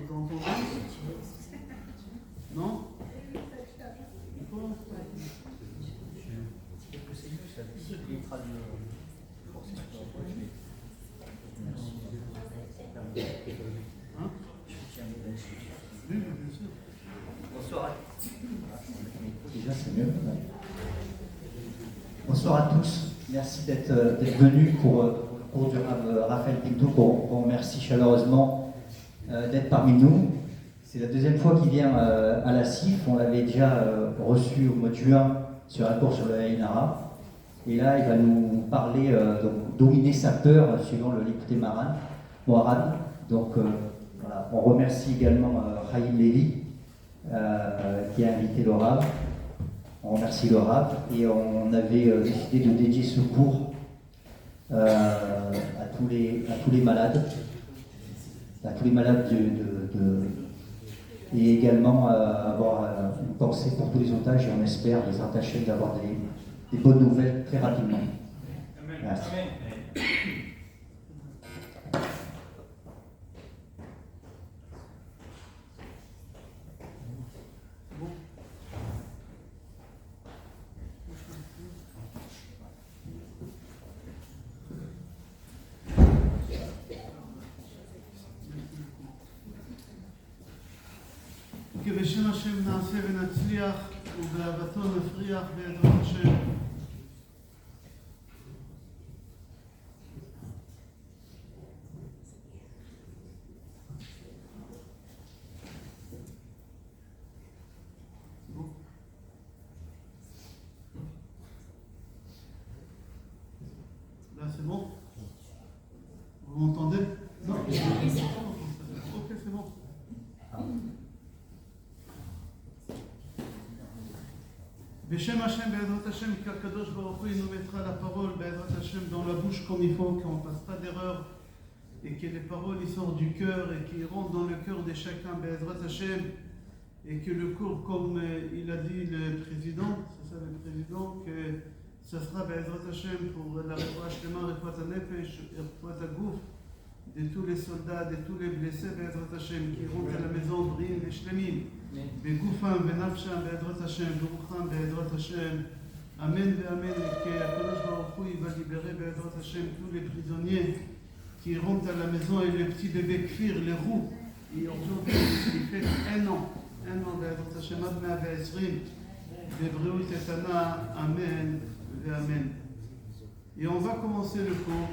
vous entendez? Non? Hein? Oui, bien sûr. Bonsoir. Déjà, c'est mieux. Bonsoir à tous. Merci d'être venus pour le cours du Raphaël Pinto, qu'on remercie chaleureusement d'être parmi nous. C'est la deuxième fois qu'il vient à la CIF. On l'avait déjà reçu au mois de juin sur un cours sur le Haïnara. Et là, il va nous parler, donc, dominer sa peur, suivant le Likutei Moharan. Donc, voilà. On remercie également Chaim Lévi, qui a invité le Rav. On remercie le Rav. Et on avait décidé de dédier ce cours à tous les malades. À tous les malades et également avoir une pensée pour tous les otages. Et on espère, les attachés, d'avoir des bonnes nouvelles très rapidement. Merci. כי בשם השם נעשה ונצליח ובאהבתו נפריח בעזרת השם. Là c'est bon? Vous m'entendez? Non? Ok, c'est bon. Beshem Hashem, Be'ezrat Hashem, qu'Akadosh Baruch Hu nous mettra la parole, Be'ezrat Hashem, dans la bouche comme il faut, qu'on ne fasse pas d'erreur, et que les paroles y sortent du cœur et qu'ils rentrent dans le cœur de chacun, Be'ezrat Hashem, et que le cours, comme il a dit le président, c'est ça le président, que ça sera Be'ezrat Hashem pour la Refoua Shlema, Refoua Nefesh, Refoua Gouf, de tous les soldats, de tous les blessés, Be'ezrat Hashem, qui rentrent à la maison, Brim et Shlemim. בגופם ונפשם בעזרת השם, ברוחם בעזרת השם, amen ואמן, qu'Akadosh Baruch Hu il va libérer בעזרת השם tous les prisonniers qui rentrent à la maison et le petit bébé Kfir, les roues, et aujourd'hui il fait un an בעזרת השם עד 120, בבריאות איתנה, amen ואמן. Et on va commencer le cours.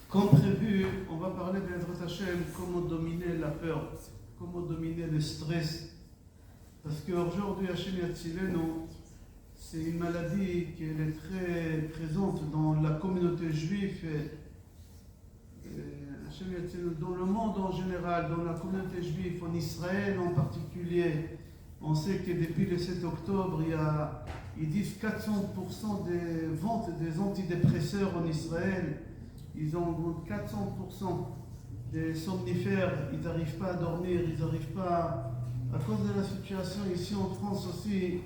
Comme prévu, on va parler בעזרת השם comment dominer la peur. Comment dominer le stress. Parce qu'aujourd'hui, Hashem Yatzilenu, c'est une maladie qui est très présente dans la communauté juive, Hashem Yatzilenu, dans le monde en général, dans la communauté juive, en Israël en particulier. On sait que depuis le 7 octobre, ils disent 400% des ventes des antidépresseurs en Israël. Ils en vendent 400%. Des somnifères, ils n'arrivent pas à dormir, ils n'arrivent pas, à cause de la situation ici en France aussi,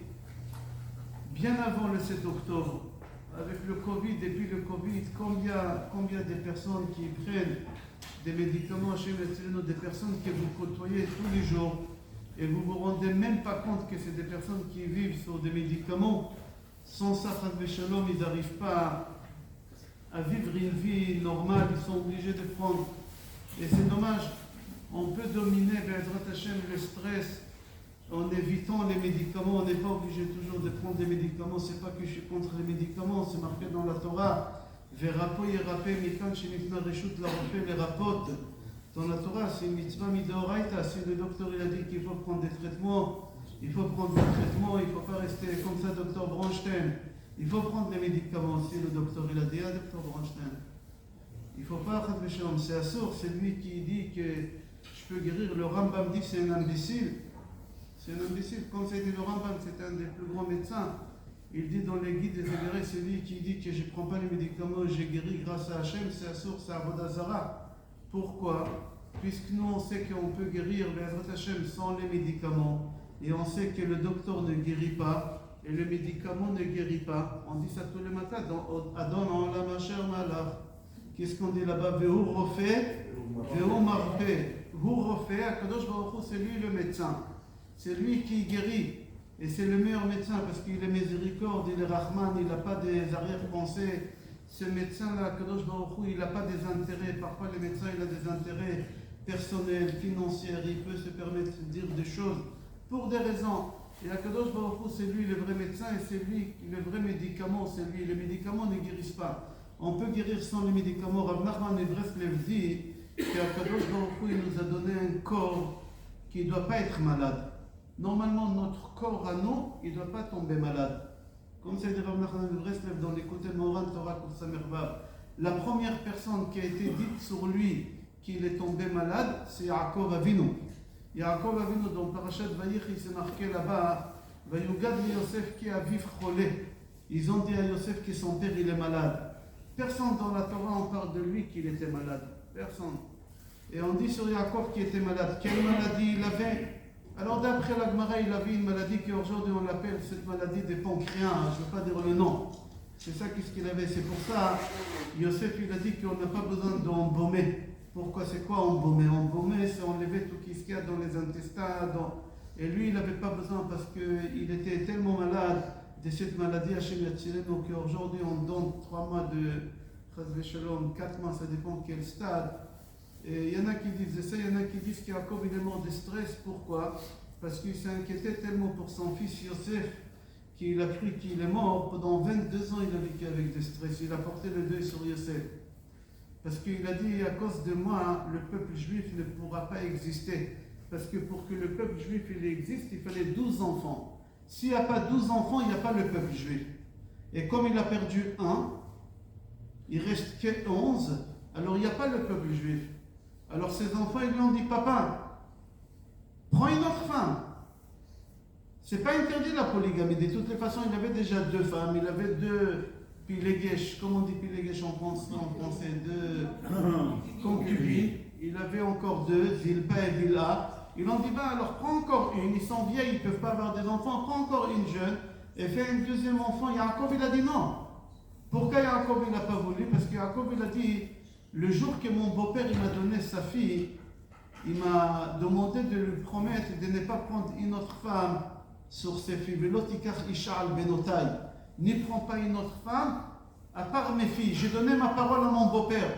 bien avant le 7 octobre, avec le Covid, depuis le Covid, combien de personnes qui prennent des médicaments chez médecins, des personnes que vous côtoyez tous les jours, et vous ne vous rendez même pas compte que c'est des personnes qui vivent sur des médicaments, sans ça, Shalom, ils n'arrivent pas à vivre une vie normale, ils sont obligés de prendre. Et c'est dommage, on peut dominer Be'ezrat Hashem le stress en évitant les médicaments. On n'est pas obligé toujours de prendre des médicaments. C'est pas que je suis contre les médicaments, c'est marqué dans la Torah. Verapo yerapé mikan shenitna reshut larofé les rapotes. Dans la Torah, c'est une mitzvah midoraita. Si le docteur il a dit qu'il faut prendre des traitements, il faut prendre des traitements, il ne faut pas rester comme ça, docteur Bronstein. Il faut prendre les médicaments. Si le docteur il a dit, docteur Bronstein. Il ne faut pas, c'est Assour, c'est lui qui dit que je peux guérir. Le Rambam dit que c'est un imbécile. C'est un imbécile. Comme c'est dit le Rambam, c'est un des plus grands médecins. Il dit dans les guides des Égarés, c'est lui qui dit que je ne prends pas les médicaments, j'ai guéri grâce à Hachem, c'est Assour, c'est Avodah Zara. Pourquoi? Puisque nous on sait qu'on peut guérir Be'ezrat Hashem sans les médicaments. Et on sait que le docteur ne guérit pas. Et le médicament ne guérit pas. On dit ça tous les matins dans Adon Olam Asher Malach. Qu'est-ce qu'on dit là-bas? Vehu Rofé Ve'hu marpeh, hu rofeh, Akadosh Baruch Hu, c'est lui le médecin. C'est lui qui guérit. Et c'est le meilleur médecin parce qu'il est miséricorde, il est Rahman, il n'a pas des arrière-pensées. Ce médecin-là, Akadosh Baruch Hu, il n'a pas des intérêts. Parfois, le médecin, il a des intérêts personnels, financiers. Il peut se permettre de dire des choses pour des raisons. Et Akadosh Baruch Hu, c'est lui le vrai médecin et c'est lui le vrai médicament. C'est lui. Les médicaments ne guérissent pas. On peut guérir sans les médicaments. Rav Nachman de Breslev dit qu'Akadosh Baruch Hu, il nous a donné un corps qui ne doit pas être malade. Normalement, notre corps à nous, il ne doit pas tomber malade. Comme c'est dit Rav Nachman de Breslev dans les côtés de Moran Torah pour Samervav. La première personne qui a été dite sur lui qu'il est tombé malade, c'est Yaakov Avinu. Yaakov Avinu, dans Parashat Vayich, il s'est marqué là-bas, Vayugad li Yosef qui a vif cholé. Ils ont dit à Yosef que son père il est malade. Personne dans la Torah on parle de lui qu'il était malade. Personne. Et on dit sur Yaakov qu'il était malade. Quelle maladie il avait? Alors d'après la Gemara, il avait une maladie qu'aujourd'hui on l'appelle cette maladie des pancréas. Je ne veux pas dire le nom. C'est ça qu'est-ce qu'il avait. C'est pour ça, Yosef il a dit qu'on n'a pas besoin d'embaumer. Pourquoi? C'est quoi embaumer? Embaumer, c'est enlever tout ce qu'il y a dans les intestins. Et lui, il n'avait pas besoin parce qu'il était tellement malade de cette maladie Hachem Yatzilenu. Donc aujourd'hui, on donne 3 mois de Chas v'Shalom, 4 mois, ça dépend quel stade. Et il y en a qui disent ça, il y en a qui disent qu'Yaakov il est mort de stress. Pourquoi? Parce qu'il s'est inquiété tellement pour son fils Yosef qu'il a cru qu'il est mort. Pendant 22 ans, il a vécu avec du stress. Il a porté le deuil sur Yosef. Parce qu'il a dit, à cause de moi, le peuple juif ne pourra pas exister. Parce que pour que le peuple juif il existe, il fallait 12 enfants. S'il n'y a pas 12 enfants, il n'y a pas le peuple juif. Et comme il a perdu un, il ne reste que 11, alors il n'y a pas le peuple juif. Alors ses enfants, ils lui ont dit, papa, prends une autre femme. C'est pas interdit la polygamie. De toutes les façons, il avait déjà 2 femmes, il avait 2 pilégesh. Comment on dit pilégesh en français? 2 concubines. Il avait encore 2, Zilpa et Bila. Ils ont dit, alors prends encore une. Ils sont vieilles, ils ne peuvent pas avoir des enfants. Prends encore une jeune et fais un deuxième enfant. Yaakov, il a dit non. Pourquoi Yaakov, il n'a pas voulu? Parce que Yaakov, il a dit, le jour que mon beau-père il m'a donné sa fille, il m'a demandé de lui promettre de ne pas prendre une autre femme sur ses filles. N'y prends pas une autre femme à part mes filles. J'ai donné ma parole à mon beau-père.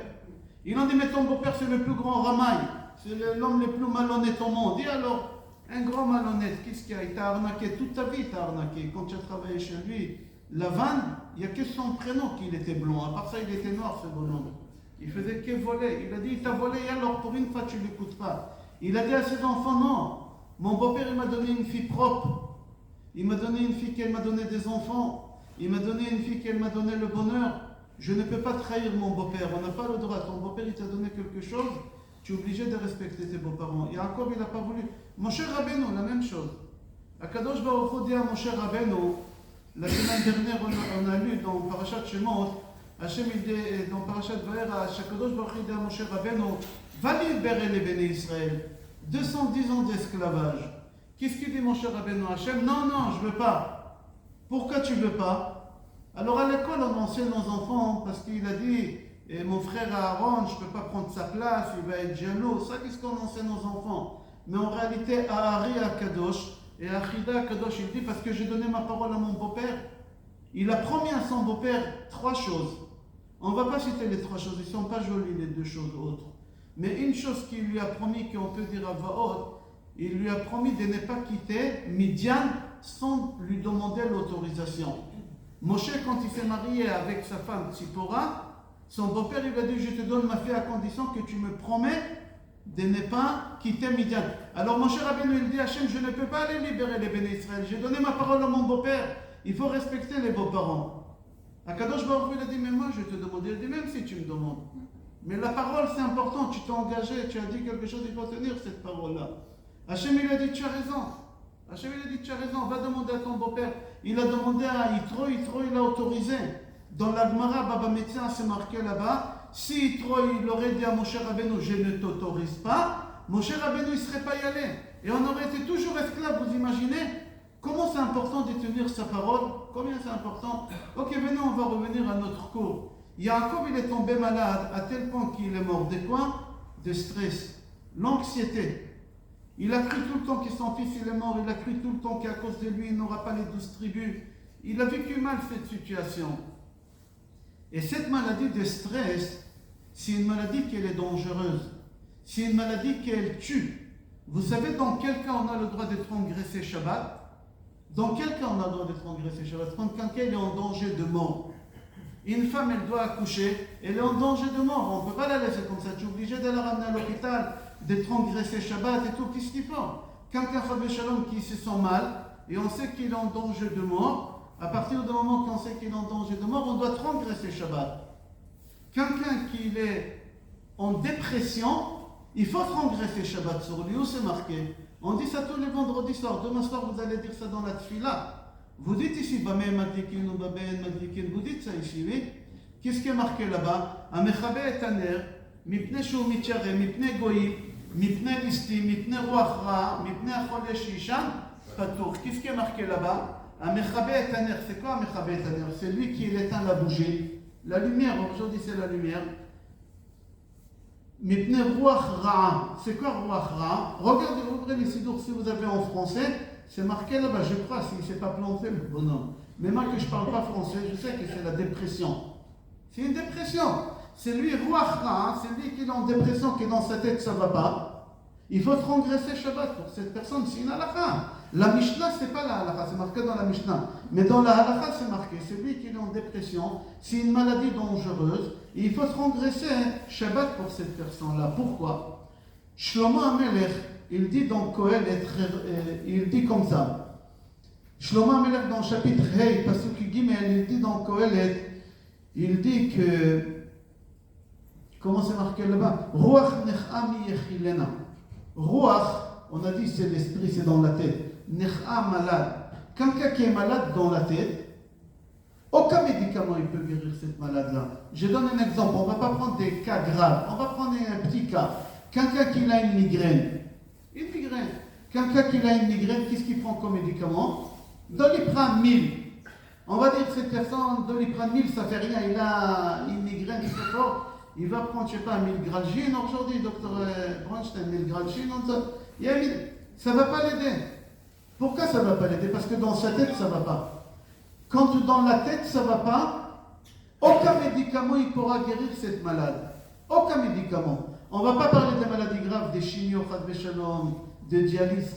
Ils ont dit, mais ton beau-père c'est le plus grand ramaille, c'est l'homme le plus malhonnête au monde. Et alors, un grand malhonnête, qu'est-ce qu'il y a? Il t'a arnaqué toute ta vie, il t'a arnaqué. Quand tu as travaillé chez lui, Lavan, il n'y a que son prénom qu'il était blond. À part ça, il était noir ce bonhomme. Il faisait que voler. Il a dit, il t'a volé, et alors pour une fois, tu ne l'écoutes pas. Il a dit à ses enfants, non. Mon beau-père, il m'a donné une fille propre. Il m'a donné une fille qui m'a donné des enfants. Il m'a donné une fille qui m'a donné le bonheur. Je ne peux pas trahir mon beau-père. On n'a pas le droit. Ton beau-père, il t'a donné quelque chose. Tu es obligé de respecter tes beaux-parents. Yaakov, il n'a pas voulu. Moshe Rabbeinu, la même chose. Akadosh Baruch Hu dit à Moshe Rabbeinu, la semaine dernière, on a lu dans Parashat Shemot, Hachem il dit dans Parashat Vayera, Akadosh Baruch Hu dit à Moshe Rabbeinu, va libérer les bénis Israël. 210 ans d'esclavage. Qu'est-ce qu'il dit Moshe Rabbeinu à Hachem? Non, je ne veux pas. Pourquoi tu ne veux pas? Alors à l'école, on enseigne nos enfants parce qu'il a dit, mon frère Aaron, je ne peux pas prendre sa place, il va être jaloux. Ça, qu'est-ce qu'on enseigne aux enfants? Mais en réalité, à Ari à Kadosh, et à Chida Kadosh, il dit, parce que j'ai donné ma parole à mon beau-père. Il a promis à son beau-père 3 choses. On ne va pas citer les 3 choses, ils ne sont pas jolies les 2 choses autres. Mais une chose qu'il lui a promis, qu'on peut dire à voix haute, il lui a promis de ne pas quitter Midian sans lui demander l'autorisation. Moshe, quand il s'est marié avec sa femme Tzipora, son beau-père lui a dit, je te donne ma fille à condition que tu me promets de ne pas quitter Midian. Alors Moshe Rabbeinu il dit, Hachem, je ne peux pas aller libérer les bénis Israël. J'ai donné ma parole à mon beau-père. Il faut respecter les beaux-parents. Akadosh Baruch Hu il a dit, mais moi je te demande. Il a dit, même si tu me demandes. Mais la parole c'est important. Tu t'es engagé, tu as dit quelque chose, il faut tenir cette parole-là. Hachem il a dit, tu as raison. Hachem il a dit, tu as raison, va demander à ton beau-père. Il a demandé à Yitro, il a autorisé. Dans la Gemara, Baba Metzia, c'est marqué là-bas, si Yitro il aurait dit à Moshe Rabbeinu, je ne t'autorise pas, Moshe Rabbeinu il ne serait pas y allé. Et on aurait été toujours esclaves, vous imaginez? Comment c'est important de tenir sa parole? Combien c'est important? Ok, maintenant on va revenir à notre cours. Yaakov il est tombé malade à tel point qu'il est mort. De quoi? de stress, l'anxiété. Il a cru tout le temps que son fils il est mort, il a cru tout le temps qu'à cause de lui il n'aura pas les 12 tribus. Il a vécu mal cette situation. Et cette maladie de stress, c'est une maladie qui est dangereuse. C'est une maladie qui tue. Vous savez dans quel cas on a le droit de transgresser Shabbat? Dans quel cas on a le droit de transgresser Shabbat? Quand quelqu'un est en danger de mort. Une femme, elle doit accoucher, elle est en danger de mort. On ne peut pas la laisser comme ça. Tu es obligé de la ramener à l'hôpital, de transgresser Shabbat et tout. Qu'est-ce qu'il faut? Quelqu'un qui se sent mal et on sait qu'il est en danger de mort. À partir du moment qu'on sait qu'il est en danger de mort, on doit transgresser Shabbat. Quelqu'un qui est en dépression, il faut transgresser Shabbat sur lui. Où c'est marqué? On dit ça tous les vendredis soirs. Demain soir, vous allez dire ça dans la tfila. Vous dites ici, Bameh Madlikin ou Babeh Madlikin, vous dites ça ici, oui? Qu'est-ce qui est marqué là-bas? Amechabe et Taner, Mipne Shou Mitchare, Mipne Goïm, Mipne Listi, Mipne Ruach Ra, Mipne Achol Yeshisham, Patour. Qu'est-ce qui est marqué là-bas? Amechabe et Taner, c'est quoi Amechabe et Taner? C'est lui qui éteint la bougie. La lumière, aujourd'hui c'est la lumière. Mipne Ruach Ra, c'est quoi Ruach Ra? Regardez, ouvrez les sidours si vous avez en français. C'est marqué là-bas, je crois, s'il ne s'est pas planté le bonhomme. Mais moi que je ne parle pas français, je sais que c'est la dépression. C'est une dépression. C'est lui, Ruach Ra, c'est lui qui est en dépression, qui est dans sa tête, ça ne va pas. Il faut transgresser Shabbat pour cette personne, c'est une halakha. La Mishnah, ce n'est pas la halakha, c'est marqué dans la Mishnah. Mais dans la halakha, c'est marqué, c'est lui qui est en dépression, c'est une maladie dangereuse, et il faut transgresser Shabbat pour cette personne-là. Pourquoi? Shlomo HaMelech, il dit dans Kohelet, il dit comme ça. Shlomo HaMelech dans le chapitre Hey, Pasuk Gimel, il dit dans Kohelet, il dit que, comment c'est marqué là-bas? Ruach nech'a mi yechilena. Ruach, on a dit c'est l'esprit, c'est dans la tête. Nech'a malade. Quelqu'un qui est malade dans la tête, aucun médicament il peut guérir cette malade-là. Je donne un exemple, on ne va pas prendre des cas graves, on va prendre un petit cas. Quelqu'un qui a une migraine. Une migraine. Quelqu'un qui a une migraine, qu'est-ce qu'il prend comme médicament? Doliprane 1000. On va dire que cette personne, Doliprane 1000, ça fait rien. Il a une migraine très fort. Il va prendre, je ne sais pas, 1000 Gralgine aujourd'hui, docteur Bronstein, 1000 Gralgine. Ça ne va pas l'aider. Pourquoi ça ne va pas l'aider? Parce que dans sa tête, ça ne va pas. Quand dans la tête, ça ne va pas, aucun médicament il pourra guérir cette malade. Aucun médicament. On ne va pas parler des maladies graves, des chimios, de dialyse,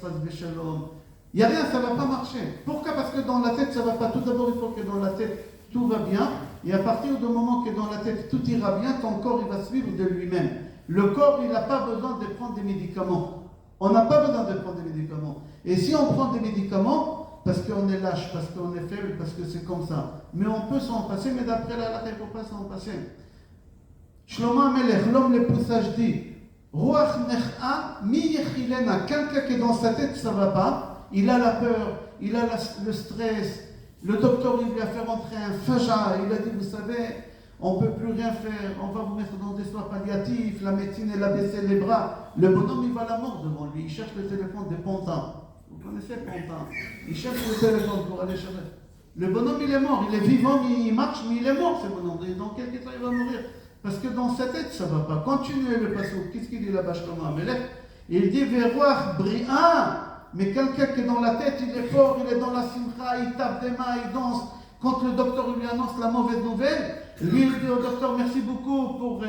il n'y a rien, ça ne va pas marcher. Pourquoi? Parce que dans la tête, ça ne va pas. Tout d'abord, il faut que dans la tête, tout va bien. Et à partir du moment que dans la tête, tout ira bien, ton corps, il va suivre de lui-même. Le corps, il n'a pas besoin de prendre des médicaments. On n'a pas besoin de prendre des médicaments. Et si on prend des médicaments, parce qu'on est lâche, parce qu'on est faible, parce que c'est comme ça. Mais on peut s'en passer, mais d'après la halakha, il ne faut pas s'en passer. Shlomo HaMelech, l'homme le plus sage dit, Ruach nech'a mi yechilena, quelqu'un qui est dans sa tête, ça ne va pas, il a la peur, il a le stress, le docteur il lui a fait rentrer un faja, il a dit, vous savez, on ne peut plus rien faire, on va vous mettre dans des soins palliatifs, la médecine elle a baissé les bras, le bonhomme il va à la mort devant lui, il cherche le téléphone de Pontin, vous connaissez Pontin, il cherche le téléphone pour aller chercher, le bonhomme il est mort, il est vivant, il marche, mais il est mort ce bonhomme, dans quelques temps il va mourir. Parce que dans sa tête, ça ne va pas. Continuez le passage. Qu'est-ce qu'il dit là-bas, Shlomo HaMelech? Il dit Veroach Bri'a. Mais quelqu'un qui est dans la tête, il est fort, il est dans la simcha, il tape des mains, il danse. Quand le docteur lui annonce la mauvaise nouvelle, lui il dit au docteur merci beaucoup pour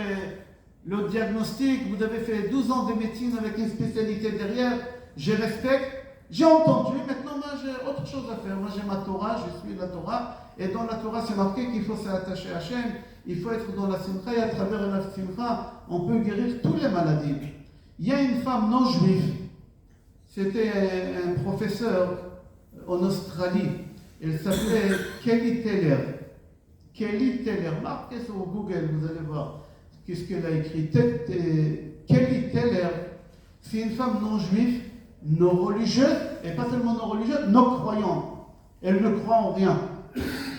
le diagnostic. Vous avez fait 12 ans de médecine avec une spécialité derrière. Je respecte. J'ai entendu. Maintenant, moi, j'ai autre chose à faire. Moi, j'ai ma Torah, je suis la Torah. Et dans la Torah, c'est marqué qu'il faut s'attacher à Hachem. Il faut être dans la simcha et à travers la simcha, on peut guérir toutes les maladies. Il y a une femme non juive, c'était un professeur en Australie, elle s'appelait Kelly Taylor. Kelly Taylor, marquez sur Google, vous allez voir qu'est-ce qu'elle a écrit. Kelly Taylor, c'est une femme non juive, non religieuse, et pas seulement non religieuse, non croyante. Elle ne croit en rien.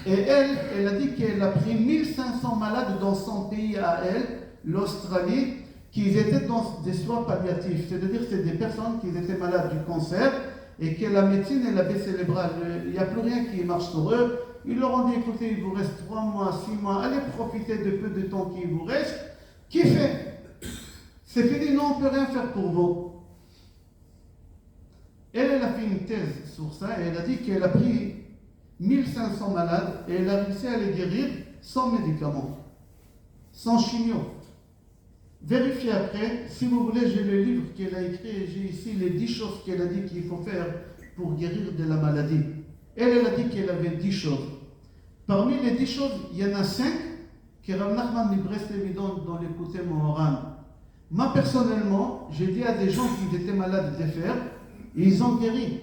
Et elle a dit qu'elle a pris 1500 malades dans son pays à elle, l'Australie, qui étaient dans des soins palliatifs. C'est-à-dire que c'est des personnes qui étaient malades du cancer et que la médecine, elle a baissé les bras. Il n'y a plus rien qui marche sur eux. Ils leur ont dit, écoutez, il vous reste 3 mois, 6 mois, allez profiter de peu de temps qu'il vous reste. Qui fait? C'est fini, non, on ne peut rien faire pour vous. Elle a fait une thèse sur ça et elle a dit qu'elle a pris 1500 malades et elle a réussi à les guérir sans médicaments, sans chimio. Vérifiez après, si vous voulez, j'ai le livre qu'elle a écrit et j'ai ici les 10 choses qu'elle a dit qu'il faut faire pour guérir de la maladie. Elle a dit qu'elle avait 10 choses. Parmi les 10 choses, il y en a 5 que Rav Nachman Breslev donne dans l'écouté Moharan. Moi, personnellement, j'ai dit à des gens qui étaient malades de fer, et ils ont guéri.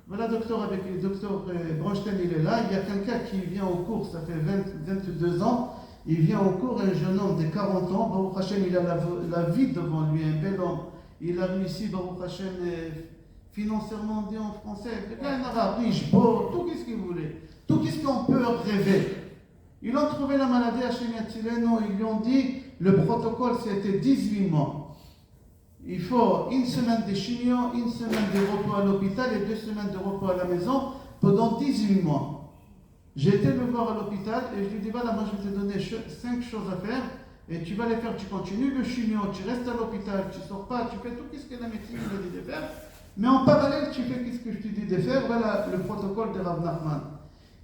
Voilà, docteur, avec le docteur Bronstein, il est là. Il y a quelqu'un qui vient au cours, ça fait 22 ans. Il vient au cours, un jeune homme de 40 ans. Baruch Hashem, il a la vie devant lui, un bel homme. Il a réussi, Baruch Hashem, financièrement, on dit en français. Il a un arabe riche, beau, tout ce qu'il voulait. Tout ce qu'on peut rêver. Ils ont trouvé la maladie à Shemiatzileno. Ils lui ont dit, le protocole, c'était 18 mois. Il faut une semaine de chimio, une semaine de repos à l'hôpital et 2 semaines de repos à la maison pendant 18 mois. J'ai été le voir à l'hôpital et je lui dis, voilà, moi je vais te donner 5 choses à faire et tu vas les faire, tu continues le chimio, tu restes à l'hôpital, tu ne sors pas, tu fais tout ce que la médecine te dit de faire, mais en parallèle tu fais ce que je te dis de faire. Voilà le protocole de Rav Nachman.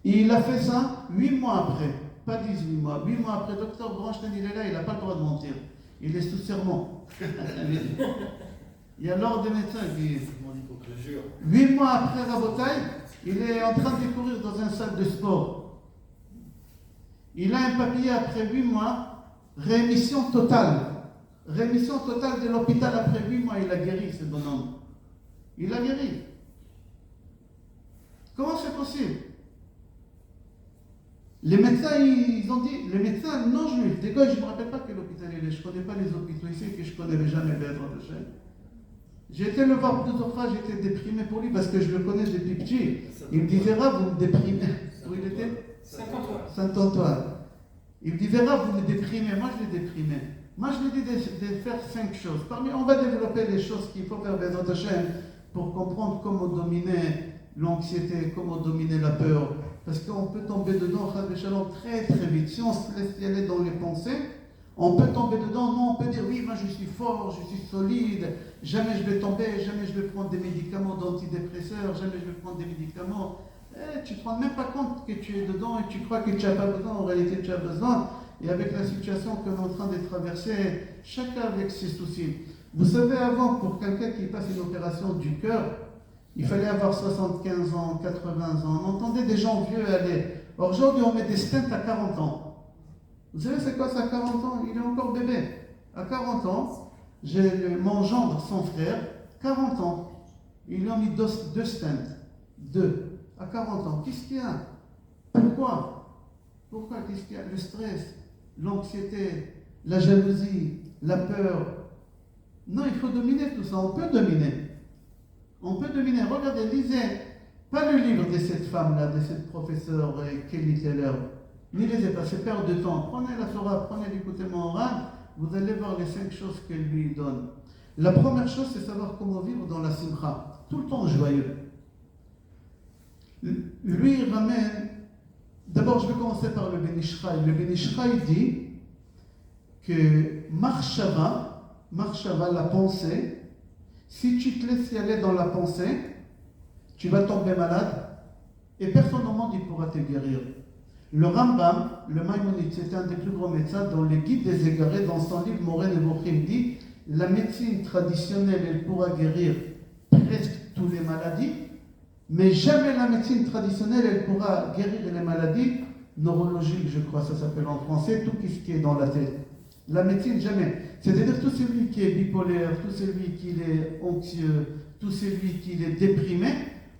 Et il a fait ça 8 mois après, pas 18 mois, 8 mois après. Docteur Bronstein, il est là, il n'a pas le droit de mentir. Il est sous serment. Il y a l'ordre des médecins qui... 8 mois après Rabotai, il est en train de courir dans une salle de sport. Il a un papier après 8 mois, rémission totale. Rémission totale de l'hôpital après 8 mois, il a guéri ce bonhomme. Il a guéri. Comment c'est possible? Les médecins, ils ont dit, les médecins non juifs, des gars, je ne me rappelle pas quel hôpital il est, je ne connais pas les hôpitaux ici, que je ne connais jamais Béatrice de Chaîne. J'ai été le voir plusieurs fois, j'étais déprimé pour lui parce que je le connais depuis petit. Il me dit, Vera, vous me déprimez. Où il était? Saint-Antoine. Il me dit, Vera, vous me déprimez. Moi, je l'ai déprimé. Moi, je lui ai dit de faire 5 choses. On va développer les choses qu'il faut faire Béatrice de Chaîne pour comprendre comment dominer l'anxiété, comment dominer la peur. Parce qu'on peut tomber dedans, très très vite. Si on se laisse y aller dans les pensées, on peut tomber dedans. Non, on peut dire oui, moi je suis fort, je suis solide, jamais je vais tomber, jamais je vais prendre des médicaments d'antidépresseurs, jamais je vais prendre des médicaments. Tu ne te rends même pas compte que tu es dedans et tu crois que tu n'as pas besoin. En réalité, tu as besoin. Et avec la situation qu'on est en train de traverser, chacun avec ses soucis. Vous savez, avant, pour quelqu'un qui passe une opération du cœur, il fallait avoir 75 ans, 80 ans. On entendait des gens vieux aller. Aujourd'hui, on met des stents à 40 ans. Vous savez, c'est quoi ça à 40 ans? Il est encore bébé. À 40 ans, j'ai mon gendre, son frère, 40 ans. Ils lui ont mis 2 stents. 2. À 40 ans. Qu'est-ce qu'il y a? Pourquoi? Qu'est-ce qu'il y a? Le stress, l'anxiété, la jalousie, la peur. Non, il faut dominer tout ça. On peut dominer. On peut dominer. Regardez, lisez pas le livre de cette femme-là, de cette professeure Kelly Taylor. Ne lisez pas, c'est perte de temps. Prenez la Torah, prenez l'écouter Moharan, vous allez voir les 5 choses qu'elle lui donne. La première chose, c'est savoir comment vivre dans la simcha. Tout le temps joyeux. Lui, il ramène... D'abord, je vais commencer par le Ben Ish Chai. Le Ben Ish Chai dit que Marshava, la pensée, si tu te laisses y aller dans la pensée, tu vas tomber malade et personne au monde ne pourra te guérir. Le Rambam, le Maïmonide, c'était un des plus grands médecins, dans les Guides des Égarés, dans son livre Moreh Nevochim, dit la médecine traditionnelle, elle pourra guérir presque toutes les maladies, mais jamais la médecine traditionnelle, elle pourra guérir les maladies neurologiques, je crois, ça s'appelle en français, tout ce qui est dans la tête. La médecine, jamais. C'est-à-dire tout celui qui est bipolaire, tout celui qui est anxieux, tout celui qui est déprimé,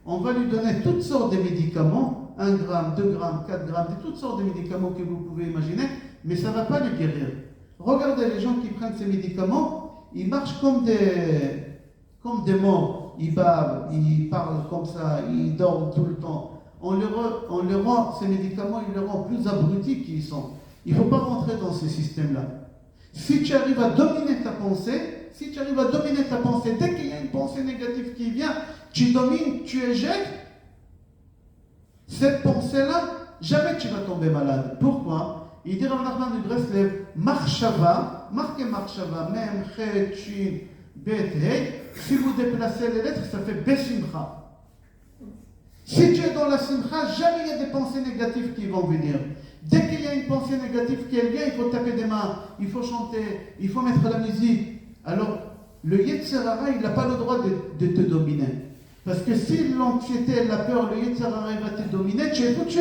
on va lui donner toutes sortes de médicaments, 1 gramme, 2 grammes, 4 grammes, toutes sortes de médicaments que vous pouvez imaginer, mais ça ne va pas les guérir. Regardez les gens qui prennent ces médicaments, ils marchent comme des morts, ils bavent, ils parlent comme ça, ils dorment tout le temps. On leur rend ces médicaments, ils les rend plus abrutis qu'ils sont. Il ne faut pas rentrer dans ce système-là. Si tu arrives à dominer ta pensée, dès qu'il y a une pensée négative qui vient, tu domines, tu éjectes, cette pensée-là, jamais tu vas tomber malade. Pourquoi? Il dit Rav Nachman de Breslev, Marshava, marquez Marshava, Mem, Chet, Shin, Bet, Hey. Si vous déplacez les lettres, ça fait Besimcha. Si tu es dans la Simcha, jamais il y a des pensées négatives qui vont venir. Dès qu'il y a une pensée négative qui vient, il faut taper des mains, il faut chanter, il faut mettre la musique. Alors, le Yetzer Hara, il n'a pas le droit de te dominer. Parce que si l'anxiété et la peur, le Yetzer Hara va te dominer, tu es foutu.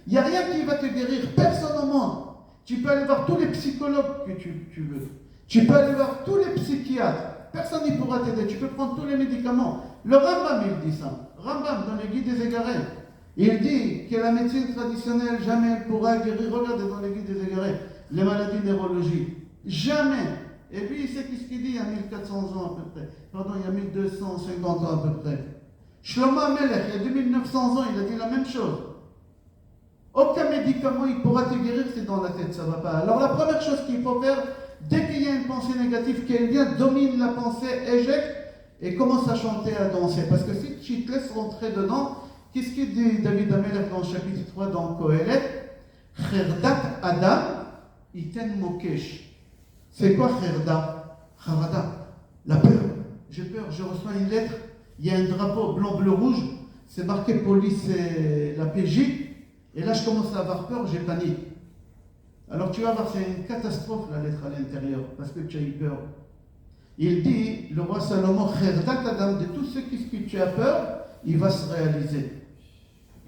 Il n'y a rien qui va te guérir, personne au monde. Tu peux aller voir tous les psychologues que tu veux. Tu peux aller voir tous les psychiatres. Personne n'y pourra t'aider. Tu peux prendre tous les médicaments. Le Rambam, il dit ça. Rambam, dans les Guides des Égarés, il dit que la médecine traditionnelle jamais pourra guérir. Regardez dans les Guides des Égarés, les maladies neurologiques. Jamais. Et puis, il sait ce qu'il dit il y a 1400 ans à peu près. Pardon, il y a 1250 ans à peu près. Shlomo Amelech, il y a 2900 ans, il a dit la même chose. Aucun médicament il pourra te guérir, c'est dans la tête, ça ne va pas. Alors la première chose qu'il faut faire, dès qu'il y a une pensée négative qui vient, domine la pensée, éjecte et commence à chanter, à danser. Parce que si tu te laisses rentrer dedans, qu'est-ce qu'il dit David Amelech dans le chapitre 3 dans Kohelet? Cherdat Adam iten mokesh. C'est quoi Cherda? Charada. La peur. J'ai peur, je reçois une lettre, il y a un drapeau blanc, bleu, rouge, c'est marqué police et la PJ. Et là, je commence à avoir peur, j'ai panique. Alors tu vas voir, c'est une catastrophe la lettre à l'intérieur, parce que tu as eu peur. Il dit, le roi Salomon, de tout ce que tu as peur, il va se réaliser.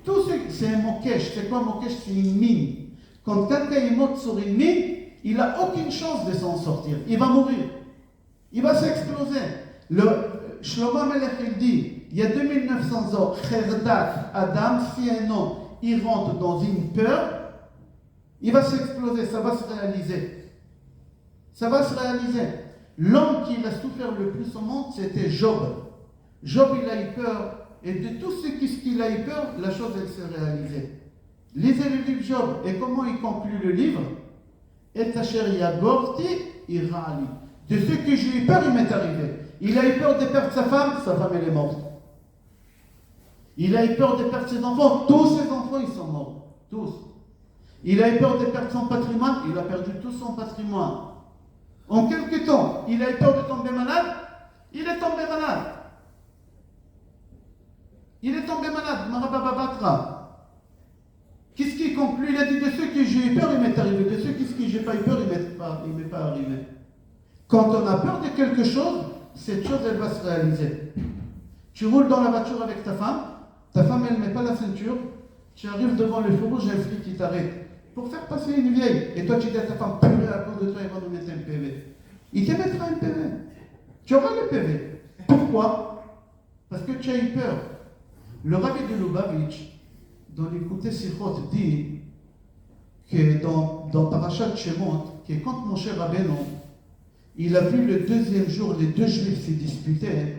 Tout ce, c'est un mokesh. C'est quoi un mokesh? C'est une mine. Quand quelqu'un est mort sur une mine, il n'a aucune chance de s'en sortir. Il va mourir. Il va s'exploser. Le Shlomo Amelech, il dit, il y a 2900 ans, Cherdat Adam, si un homme il rentre dans une peur, il va s'exploser, ça va se réaliser. Ça va se réaliser. L'homme qui a souffert le plus au monde, c'était Job. Job, il a eu peur, et de tout ce qu'il a eu peur, la chose, elle s'est réalisée. Lisez le livre Job, et comment il conclut le livre? Et Tacher Yagorti Irali. De ce que j'ai eu peur, il m'est arrivé. Il a eu peur de perdre sa femme elle est morte. Il a eu peur de perdre ses enfants, tous ses enfants ils sont morts, tous. Il a eu peur de perdre son patrimoine, il a perdu tout son patrimoine. En quelque temps, il a eu peur de tomber malade, il est tombé malade. Il est tombé malade, Marabababatra. Qu'est-ce qui conclut? Il a dit de ceux que j'ai eu peur, il m'est arrivé. De ceux que j'ai pas eu peur, il m'est pas arrivé. Quand on a peur de quelque chose, cette chose, elle va se réaliser. Tu roules dans la voiture avec ta femme, elle ne met pas la ceinture, tu arrives devant le feu rouge, il y a un flic qui t'arrête pour faire passer une vieille. Et toi, tu dis à ta femme, purée, à cause de toi, il va nous mettre un PV. Il te mettra un PV. Tu auras le PV. Pourquoi? Parce que tu as eu peur. Le rabbi de Lubavitch, dans l'écouté Sichot, dit que dans Parashat Shemot, que quand Moshe Rabbeinu, il a vu le deuxième jour, les deux juifs se disputer.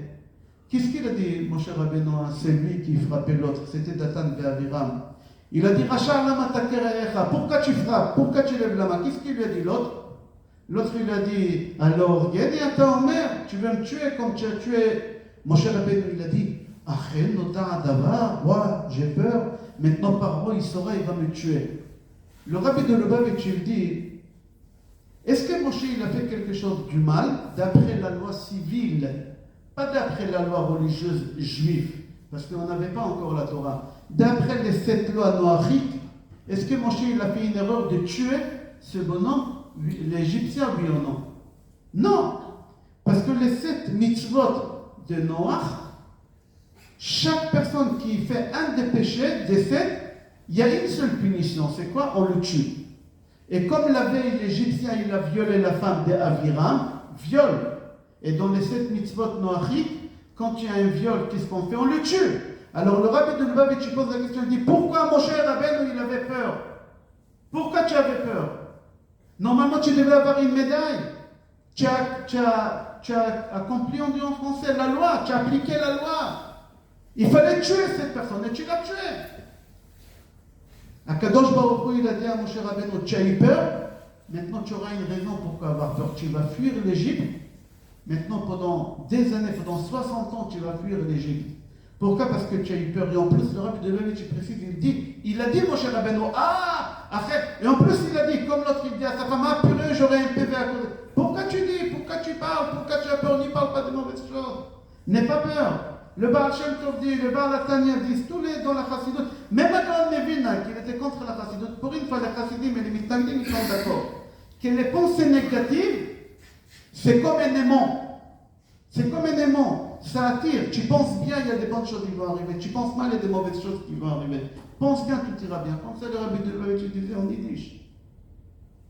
Qu'est-ce qu'il a dit, Moshe Rabbeinu, c'est lui qui frappait l'autre, c'était Datan et Aviram. Il a dit, pourquoi tu frappes, pourquoi tu lèves la main? Qu'est-ce qu'il lui a dit l'autre? L'autre il a dit, alors, Gedi ata omer, tu veux me tuer comme tu as tué. Moshe Rabbeinu, il a dit, Achel nota davar, moi j'ai peur, maintenant Paro il saura, il va me tuer. Le rabbi de Lubavitch, il dit, est-ce que Moshe il a fait quelque chose du mal d'après la loi civile? Pas d'après la loi religieuse juive, parce qu'on n'avait pas encore la Torah. D'après les 7 lois noachiques, est-ce que Moshe il a fait une erreur de tuer ce bonhomme, l'Égyptien, oui ou non? Non, parce que les 7 mitzvot de Noach, chaque personne qui fait un des péchés, des 7, il y a une seule punition, c'est quoi? On le tue. Et comme la veille, l'Égyptien il a violé la femme d'Aviram, viol. Et dans les 7 mitzvot noachiques, quand il y a un viol, qu'est-ce qu'on fait? On le tue. Alors le rabbi de Lubavitch pose la question, il dit, pourquoi Moshe Rabbeinu il avait peur? Pourquoi tu avais peur? Normalement tu devais avoir une médaille. Tu as accompli, on dit en français, la loi, tu as appliqué la loi. Il fallait tuer cette personne et tu l'as tuée. Akadosh Baruch Hu, il a dit à Moshe Rabbeinu, tu as eu peur, maintenant tu auras une raison pourquoi avoir peur. Tu vas fuir l'Égypte. Maintenant, pendant des années, pendant 60 ans, tu vas fuir l'Égypte. Pourquoi? Parce que tu as eu peur. Et en plus, le rabbi de Lubavitch précise, il a dit Moshe Rabbeinu, Après, et en plus, il a dit, comme l'autre, il dit à sa femme, ah purée, j'aurai un PV à cause. Pourquoi tu dis, pourquoi tu parles, pourquoi tu as peur, n'y parle pas de mauvaises choses. N'aie pas peur. Le Baal Shem Tov dit, le Baal Atania dit, tous les dans la Chassidut, même Adon Mevina, qui était contre la Chassidut, pour une fois, les Chassidim et les Mitnagdim, ils sont d'accord. Que les pensées négatives, c'est comme un aimant. C'est comme un aimant. Ça attire. Tu penses bien, il y a des bonnes choses qui vont arriver. Tu penses mal, il y a des mauvaises choses qui vont arriver. Pense bien, tout ira bien. Comme ça, le Rabbi de Lubavitch disait en yiddish.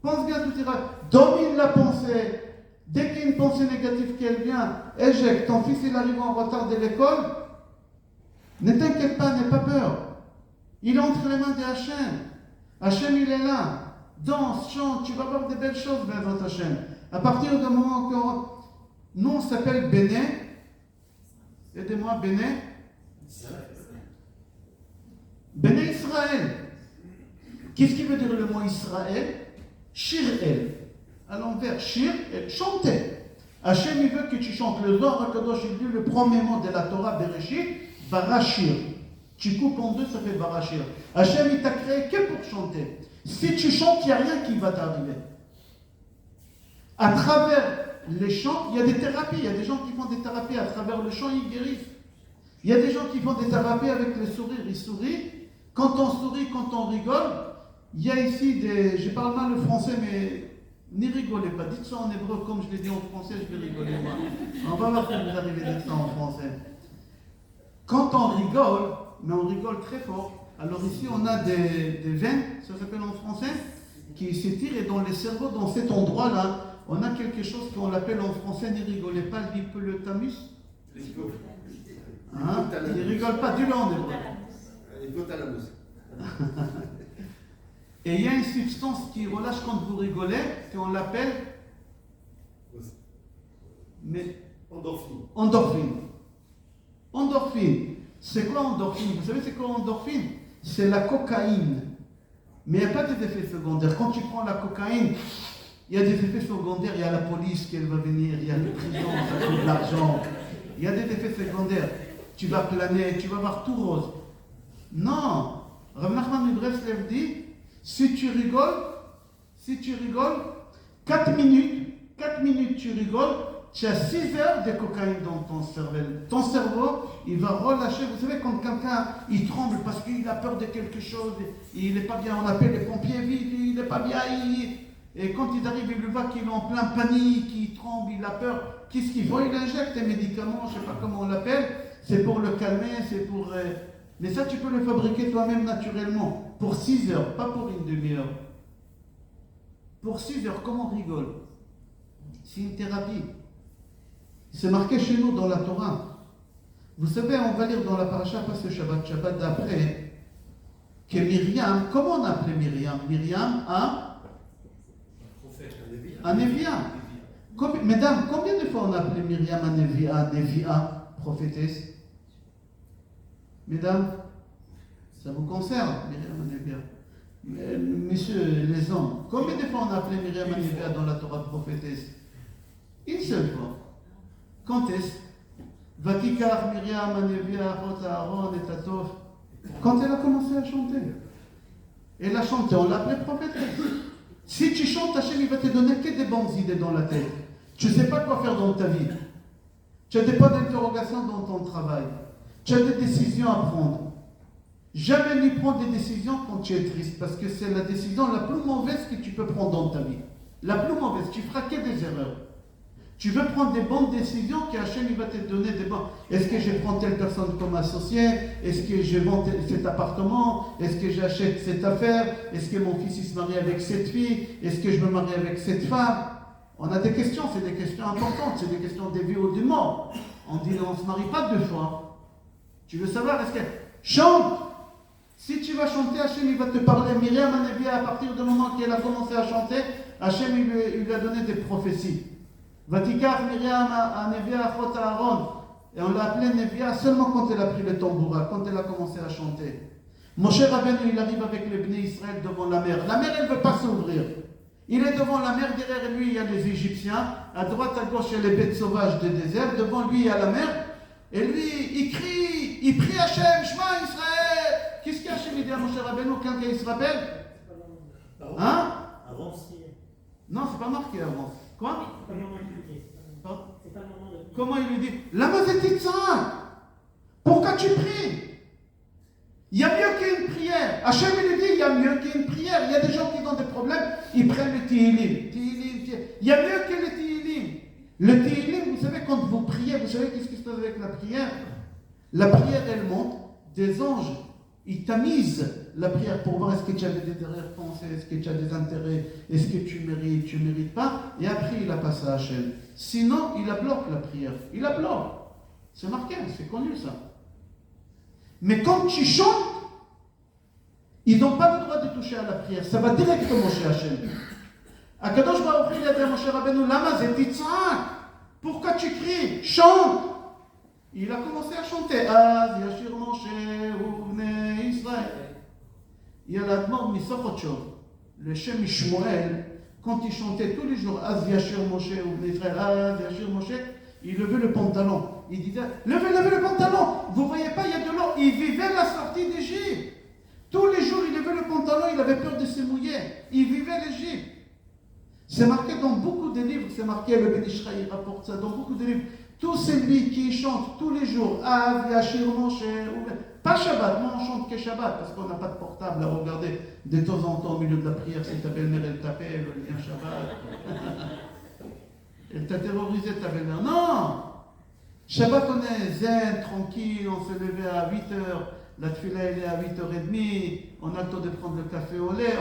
Pense bien, tout ira bien. Domine la pensée. Dès qu'il y a une pensée négative qui vient, éjecte. Ton fils, il arrive en retard de l'école. Ne t'inquiète pas, n'aie pas peur. Il est entre les mains de Hachem. Hachem, il est là. Danse, chante, tu vas voir des belles choses vers votre Hachem. À partir du moment que nous, on s'appelle Béné. Aidez-moi, Béné. Béné Israël. Qu'est-ce qui veut dire le mot Israël? Shir-el. À l'envers, Shir-el. Chanter. Hachem, il veut que tu chantes. Le Zohar HaKadosh, il dit le premier mot de la Torah, Bereshit, Barashir. Tu coupes en deux, ça fait Barashir. Hachem, il t'a créé que pour chanter. Si tu chantes, il n'y a rien qui va t'arriver. À travers les chants, il y a des thérapies. Il y a des gens qui font des thérapies à travers le chant, ils guérissent. Il y a des gens qui font des thérapies avec le sourire, ils sourient. Quand on sourit, quand on rigole, il y a ici des... Je parle mal le français, mais n'y rigolez pas. Dites ça en hébreu, comme je l'ai dit en français, je vais rigoler moi. On va voir si vous arrivez à dire ça en français. Quand on rigole, mais on rigole très fort, alors ici on a des veines, ça s'appelle en français, qui s'étirent, et dans les cerveaux, dans cet endroit-là, on a quelque chose qu'on l'appelle en français, n'y rigolez pas, l'hypothalamus. Hein? N'y rigole pas, dis-le en hébreu. L'hypothalamus. Et il y a une substance qui relâche quand vous rigolez, qu'on l'appelle endorphine. Endorphine. C'est quoi endorphine? Vous savez c'est quoi endorphine? C'est la cocaïne. Mais il n'y a pas d'effets secondaires. Quand tu prends la cocaïne, il y a des effets secondaires. Il y a la police qui va venir, il y a les prisons, ça coûte de l'argent. Il y a des effets secondaires. Tu vas planer, tu vas voir tout rose. Non. Rav Nachman de Breslev dit, si tu rigoles, 4 minutes tu rigoles, tu as 6 heures de cocaïne dans ton cerveau. Ton cerveau, il va relâcher. Vous savez, quand quelqu'un, il tremble parce qu'il a peur de quelque chose, il n'est pas bien, on appelle les pompiers, vite, il n'est pas bien, et quand il arrive, il voit qu'il est en plein panique, il tremble, il a peur. Qu'est-ce qu'il faut? Il injecte des médicaments, je ne sais pas comment on l'appelle, c'est pour le calmer, c'est pour... Mais ça, tu peux le fabriquer toi-même naturellement, pour 6 heures, pas pour une demi-heure. Pour 6 heures, comme on rigole. C'est une thérapie. C'est marqué chez nous dans la Torah. Vous savez, on va lire dans la paracha, pas ce Shabbat d'après, que Myriam, comment on appelait Myriam? Myriam, un Névia. Mesdames, combien de fois on appelait Myriam un Névia, prophétesse? Mesdames, ça vous concerne, Myriam un Névia. Messieurs, les hommes, combien de fois on appelait Myriam un Névia dans la Torah prophétesse? Une seule fois. Quand est-ce? Vatikar Myriam Anevia Achot Aaron et Tatof. Quand elle a commencé à chanter. Elle a chanté, on l'appelait prophétesse. Si tu chantes, Hachem, il va te donner que des bonnes idées dans la tête. Tu ne sais pas quoi faire dans ta vie. Tu as des points d'interrogation dans ton travail. Tu as des décisions à prendre. Jamais ne prends des décisions quand tu es triste, parce que c'est la décision la plus mauvaise que tu peux prendre dans ta vie. La plus mauvaise, tu feras que des erreurs. Tu veux prendre des bonnes décisions, qu'Hachem il va te donner des bonnes. Est-ce que je prends telle personne comme associé? Est-ce que je vends cet appartement? Est-ce que j'achète cette affaire? Est-ce que mon fils il se marie avec cette fille? Est-ce que je me marie avec cette femme? On a des questions, c'est des questions importantes, c'est des questions de vie ou de mort. On dit on ne se marie pas 2 fois. Tu veux savoir, est-ce que... Chante! Si tu vas chanter, Hachem il va te parler. Myriam Anevia, à partir du moment qu'elle a commencé à chanter, Hachem il lui a donné des prophéties. Vatikar Myriam Anevia Achot Aaron. Et on l'a appelée Nevia seulement quand elle a pris le tambourin, quand elle a commencé à chanter. Moshe Rabbeinu, il arrive avec les Bnei Israël devant la mer. La mer, elle ne veut pas s'ouvrir. Il est devant la mer, derrière lui, il y a les Égyptiens. À droite, à gauche, il y a les bêtes sauvages du désert. Devant lui, il y a la mer. Et lui, il crie, il prie Hachem, Shema Israël. Qu'est-ce qu'Hachem dit à Moshe Rabbeinu, quelqu'un il se rappelle? Hein? Avance. Non, c'est pas marqué avance. Quoi? C'est pas le moment de prier. C'est pas le moment de prier. Comment il lui dit? Lama zetitza. Pourquoi tu pries? Il y a mieux qu'une prière. Hachem lui dit, il y a mieux qu'une prière. Il y a des gens qui ont des problèmes, ils prennent le Tehillim. Il y a mieux que le Tehillim. Le Tehillim, vous savez, quand vous priez, vous savez qu'est-ce qui se passe avec la prière? La prière, elle monte, des anges, ils tamisent la prière pour voir est-ce que tu as des arrière-pensées, est-ce que tu as des intérêts, est-ce que tu mérites pas, et après il la passe à Hachem. Sinon, il la bloque la prière. Il la bloque. C'est marqué, c'est connu ça. Mais quand tu chantes, ils n'ont pas le droit de toucher à la prière. Ça va directement chez Hachem. Akadosh Baruch Hu, il a dit à Moshe Rabbeinu, Lama zetitzak. Pourquoi tu cries? Chante. Il a commencé à chanter. Az yashir Moshe uvnei Israël. Il y a l'admor Misochotchov, le Shem Ishmoel, quand il chantait tous les jours Az yashir Moshe uvnei Israël, Az yashir Moshe, il levait le pantalon. Il disait, levez le pantalon. Vous voyez pas, il y a de l'eau. Il vivait la sortie d'Égypte. Tous les jours, il levait le pantalon, il avait peur de se mouiller. Il vivait l'Égypte. C'est marqué dans beaucoup de livres, c'est marqué, le Ben Ishraï rapporte ça, dans beaucoup de livres. Tous celui qui chante tous les jours, Av Yashir Moshe, pas Shabbat, non, on chante que Shabbat, parce qu'on n'a pas de portable à regarder de temps en temps au milieu de la prière, si ta belle-mère elle t'appelle, elle vient Shabbat. Elle t'a terrorisé, ta belle-mère. Non! Shabbat, on est zen, tranquille, on se levait à 8h, la tefila elle est à 8h30, on a le temps de prendre le café au lait.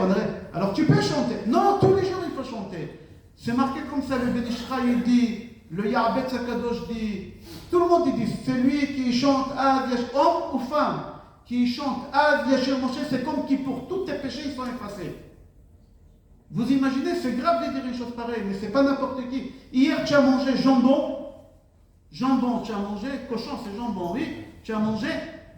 Alors tu peux chanter. Non, tous les jours il faut chanter. C'est marqué comme ça, le Ben Ishraï il dit, le Ya'abet Sakadosh dit, tout le monde il dit, celui qui chante Ad Yashir, homme ou femme, qui chante Ad Yashir Moshe, c'est comme qui pour tous tes péchés ils sont effacés. Vous imaginez, c'est grave de dire une chose pareille, mais c'est pas n'importe qui. Hier tu as mangé jambon, tu as mangé, cochon c'est jambon, oui, tu as mangé.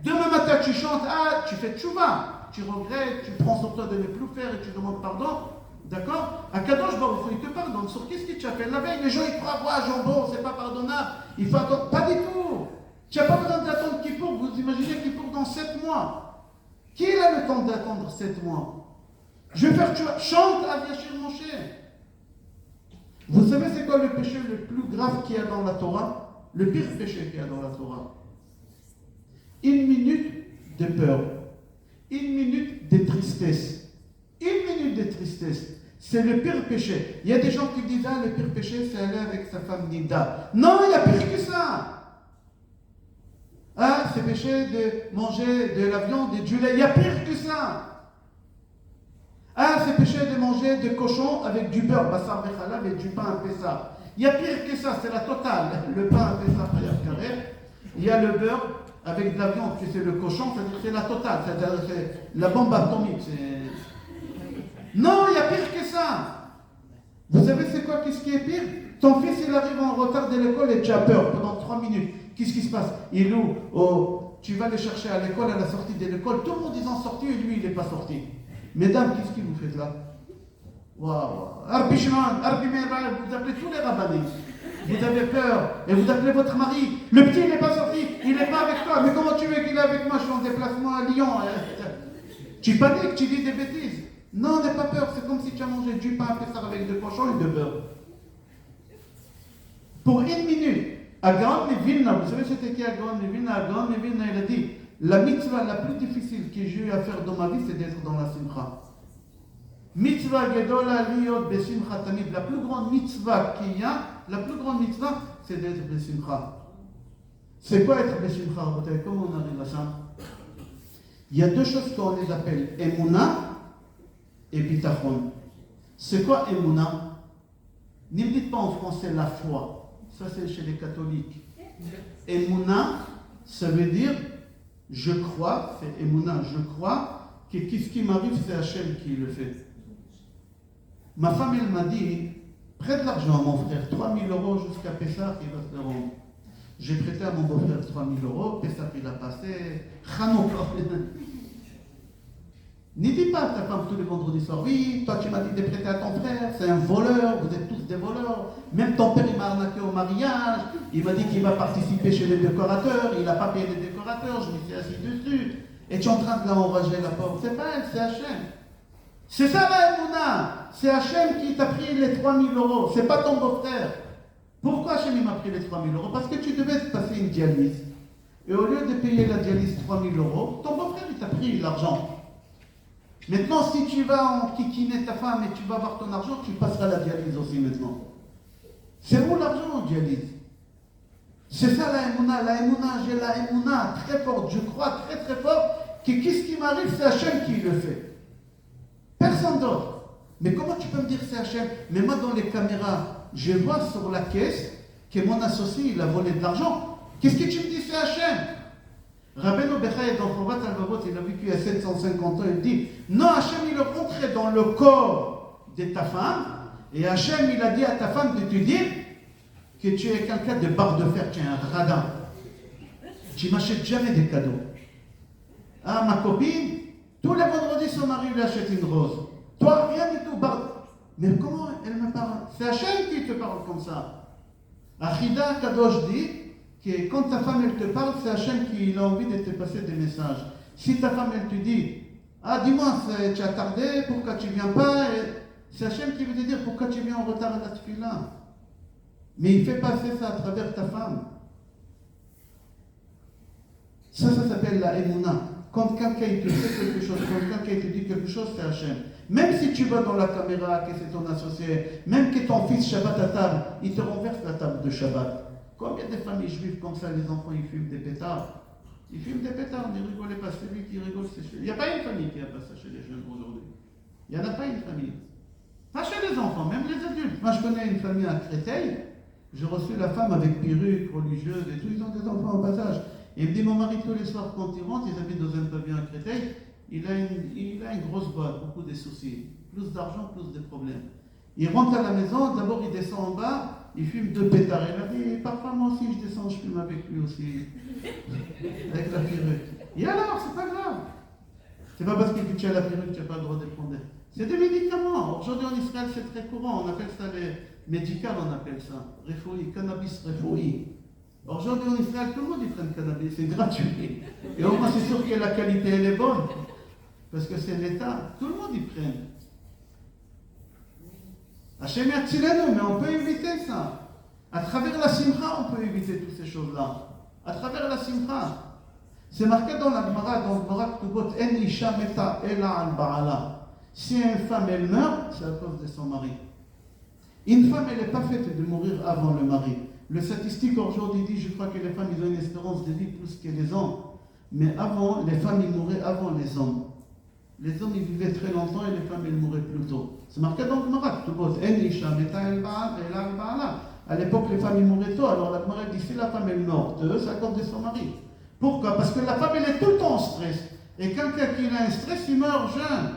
Demain matin, tu chantes, tu fais tchouva, tu regrettes, tu prends sur toi de ne plus faire et tu demandes pardon. D'accord? À Kadosh Baruch Hu, il te pardonne. Sur qu'est-ce que tu as fait la veille? Les gens, ils croient, jambon, c'est pas pardonnable. Il faut attendre. Pas du tout. Tu n'as pas besoin d'attendre Kippour. Vous imaginez Kippour dans 7 mois. Qui a le temps d'attendre 7 mois? Je vais faire tchouva. Chante à Yashir Moshe. Vous savez, c'est quoi le péché le plus grave qu'il y a dans la Torah? Le pire péché qu'il y a dans la Torah. Une minute de peur, une minute de tristesse, une minute de tristesse, c'est le pire péché. Il y a des gens qui disent, le pire péché, c'est aller avec sa femme Nida. Non, il y a pire que ça. C'est péché de manger de la viande et du lait. Il y a pire que ça. C'est péché de manger de cochon avec du beurre, bassar bechalal et du pain à Pessah. Il y a pire que ça, c'est la totale. Le pain à Pessah, il y a le beurre avec de la viande, c'est le cochon, c'est-à-dire c'est la totale, c'est la bombe atomique. Non, il y a pire que ça. Vous savez c'est quoi, qu'est-ce qui est pire? Ton fils, il arrive en retard de l'école et tu as peur pendant 3 minutes. Qu'est-ce qui se passe? Il ouvre, tu vas le chercher à l'école, à la sortie de l'école, tout le monde ils ont sorti et lui, il n'est pas sorti. Mesdames, qu'est-ce que vous faites là? Waouh! Arbi Shimon, Arbi Meir, vous appelez tous les rabbinés. Vous avez peur et vous appelez votre mari. Le petit, il n'est pas sorti, il n'est pas avec toi. Mais comment tu veux qu'il est avec moi? Je suis en déplacement à Lyon. Tu paniques, tu dis des bêtises. Non, n'aie pas peur, c'est comme si tu as mangé du pain à Pessah avec de cochon et de beurre. Pour 1 minute, à Gaon Vilna, vous savez c'était qui à Gaon Vilna? À Gaon Vilna, il a dit, la mitzvah la plus difficile que j'ai eu à faire dans ma vie, c'est d'être dans la simcha. Mitzvah gedola liot besimcha tamid. La plus grande mitzvah qu'il y a, la plus grande mitzvah, c'est d'être besimcha. C'est quoi être besimcha? Comment on arrive à ça? Il y a 2 choses qu'on les appelle emuna et bitachon. C'est quoi emuna? Ne me dites pas en français la foi. Ça c'est chez les catholiques. Emuna, ça veut dire je crois, c'est emuna, je crois que ce qui m'arrive, c'est Hachem qui le fait. Ma femme, elle m'a dit, prête l'argent à mon frère, 3 000 € jusqu'à Pessah, il va se le rendre. J'ai prêté à mon beau-frère 3 000 €, Pessah, il a passé, Hanouka. N'y dis pas à ta femme tous les vendredis soirs, oui, toi tu m'as dit de prêter à ton frère, c'est un voleur, vous êtes tous des voleurs. Même ton père, il m'a arnaqué au mariage, il m'a dit qu'il va participer chez les décorateurs, il n'a pas payé les décorateurs, je me suis assis dessus. Et tu es en train de la enrager la pauvre. C'est pas elle, c'est Hachem. C'est ça la Emouna. C'est Hachem qui t'a pris les 3000 euros. C'est pas ton beau-frère. Pourquoi Hachem m'a pris les 3000 euros? Parce que tu devais te passer une dialyse. Et au lieu de payer la dialyse 3000 euros, ton beau-frère il t'a pris l'argent. Maintenant, si tu vas en kikiner ta femme et tu vas avoir ton argent, tu passeras la dialyse aussi maintenant. C'est où l'argent en dialyse? C'est ça la Emouna. La Emouna, j'ai la Emouna très forte. Je crois très très fort que qu'est-ce qui m'arrive, c'est Hachem qui le fait. Personne d'autre. Mais comment tu peux me dire c'est Hachem? Mais moi dans les caméras, je vois sur la caisse que mon associé il a volé de l'argent. Qu'est-ce que tu me dis c'est Hachem? Rabbeinu Bechaye dans Chovat Al-Vavot, il a vécu il y a 750 ans, il dit non, Hachem il est rentré dans le corps de ta femme et Hachem il a dit à ta femme de te dire que tu es quelqu'un de barre de fer, tu es un radin. Tu m'achètes jamais des cadeaux. Ah, ma copine, tous les vendredis, son mari lui achète une rose. Toi, rien du tout. Mais comment elle me parle? C'est Hachem qui te parle comme ça. Achida Kadosh dit que quand ta femme elle te parle, c'est Hachem qui a envie de te passer des messages. Si ta femme elle te dit ah, dis-moi, tu as tardé, pourquoi tu ne viens pas? C'est Hachem qui veut te dire pourquoi tu viens en retard à la tefila. Mais il fait passer ça à travers ta femme. Ça s'appelle la Emouna. Quand quelqu'un te fait quelque chose, quand quelqu'un te dit quelque chose, c'est Hachem. Même si tu vas dans la caméra, que c'est ton associé, même que ton fils Shabbat à table, il te renverse la table de Shabbat. Combien de familles juives comme ça, les enfants, ils fument des pétards? Ils fument des pétards, ne rigolez pas, c'est lui qui rigole, c'est chez... Il n'y a pas une famille qui a pas ça chez les jeunes aujourd'hui. Il n'y en a pas une famille. Pas chez les enfants, même les adultes. Moi, je connais une famille à Créteil. J'ai reçu la femme avec perruque, religieuse et tout. Ils ont des enfants en bas âge. Et il me dit, mon mari, tous les soirs, quand il rentre, ils habitent dans un pavillon à Créteil, il a une grosse boîte, beaucoup de soucis. Plus d'argent, plus de problèmes. Il rentre à la maison, d'abord il descend en bas, il fume 2 pétards. Il a dit, parfois moi aussi je descends, je fume avec lui aussi. Avec la perruque. Et alors, c'est pas grave. C'est pas parce que tu as la perruque que tu n'as pas le droit de prendre. C'est des médicaments. Aujourd'hui en Israël, c'est très courant. On appelle ça les médicales, on appelle ça. Refoui, cannabis refoui. Aujourd'hui en Israël, tout le monde y prend le cannabis, c'est gratuit. Et au moins, c'est sûr que la qualité, elle est bonne. Parce que c'est l'État. Tout le monde y prend. Hachem Yatzilenu, mais on peut éviter ça. À travers la simcha, on peut éviter toutes ces choses-là. À travers la simcha. C'est marqué dans la Gemara, dans le Gemara Ktubot, En isha meta ela al ba'ala. Si une femme, elle meurt, c'est à cause de son mari. Une femme, elle n'est pas faite de mourir avant le mari. Le statistique aujourd'hui dit, je crois que les femmes, ils ont une espérance de vie plus que les hommes. Mais avant, les femmes, ils mouraient avant les hommes. Les hommes, ils vivaient très longtemps et les femmes, elles mouraient plus tôt. C'est marqué dans le Gemara, En isha meta ela al ba'ala. À l'époque, les femmes, ils mouraient tôt. Alors la Gemara dit, si la femme, elle meurt, c'est à cause de son mari. Pourquoi? Parce que la femme, elle est tout le temps en stress. Et quelqu'un qui a un stress, il meurt jeune.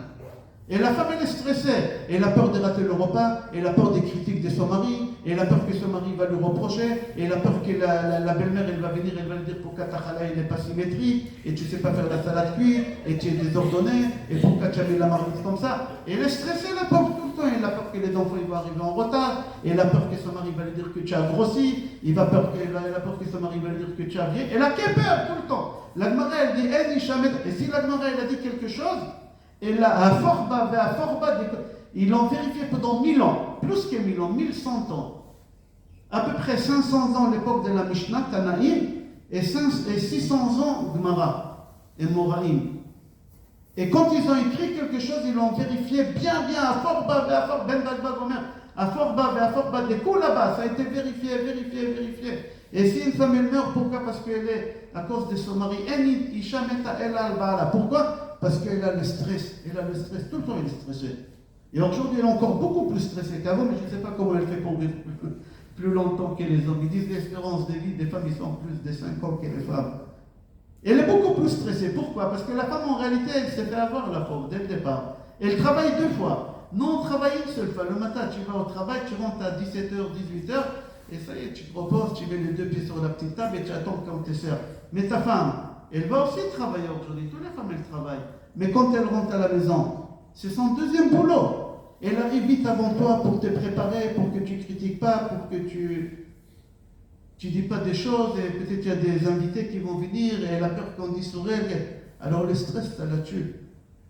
Et la femme, elle est stressée. Elle a peur de rater le repas, elle a peur des critiques de son mari, elle a peur que son mari va lui reprocher, elle a peur que la belle-mère, elle va venir, elle va lui dire pourquoi ta challah, elle n'est pas symétrique, et tu ne sais pas faire la salade cuite, et tu es désordonné, et pourquoi tu as mis la marmite comme ça. Et elle est stressée, la pauvre, tout le temps. Elle a peur que les enfants ils vont arriver en retard, et elle a peur que son mari va lui dire que tu as grossi, elle a peur que son mari va lui dire que tu as vieilli. Elle a quelle peur tout le temps. La Gemara, elle dit, et si la Gemara, elle a dit quelque chose, et là, à Forba, ils l'ont vérifié pendant 1000 ans, plus que 1000 ans, 1100 ans. À peu près 500 ans à l'époque de la Mishnah, Tanaïm, et 600 ans Gemara et Moraïm. Et quand ils ont écrit quelque chose, ils l'ont vérifié bien, à Forba, à Forba, des coups là-bas, ça a été vérifié. Et si une femme elle meurt, pourquoi? Parce qu'elle est à cause de son mari. Pourquoi? Parce qu'elle a le stress. Tout le temps elle est stressée. Et aujourd'hui, elle est encore beaucoup plus stressée qu'avant, mais je ne sais pas comment elle fait pour vivre plus longtemps que les hommes. Ils disent l'espérance de vie des femmes, ils sont plus de 5 ans que les femmes. Elle est beaucoup plus stressée. Pourquoi? Parce que la femme, en réalité, elle s'est fait avoir la pauvre dès le départ. Elle travaille 2 fois. Non, on travaille une seule fois. Le matin, tu vas au travail, tu rentres à 17h, 18h, et ça y est, tu te reposes, tu mets les 2 pieds sur la petite table et tu attends comme tes sœurs. Mais ta femme, elle va aussi travailler aujourd'hui. Toutes les femmes, elles travaillent. Mais quand elle rentre à la maison, c'est son deuxième boulot. Elle arrive vite avant toi pour te préparer, pour que tu ne critiques pas, pour que tu dis pas des choses, et peut-être il y a des invités qui vont venir, et elle a peur qu'on dise sur elle. Alors le stress, ça la tue.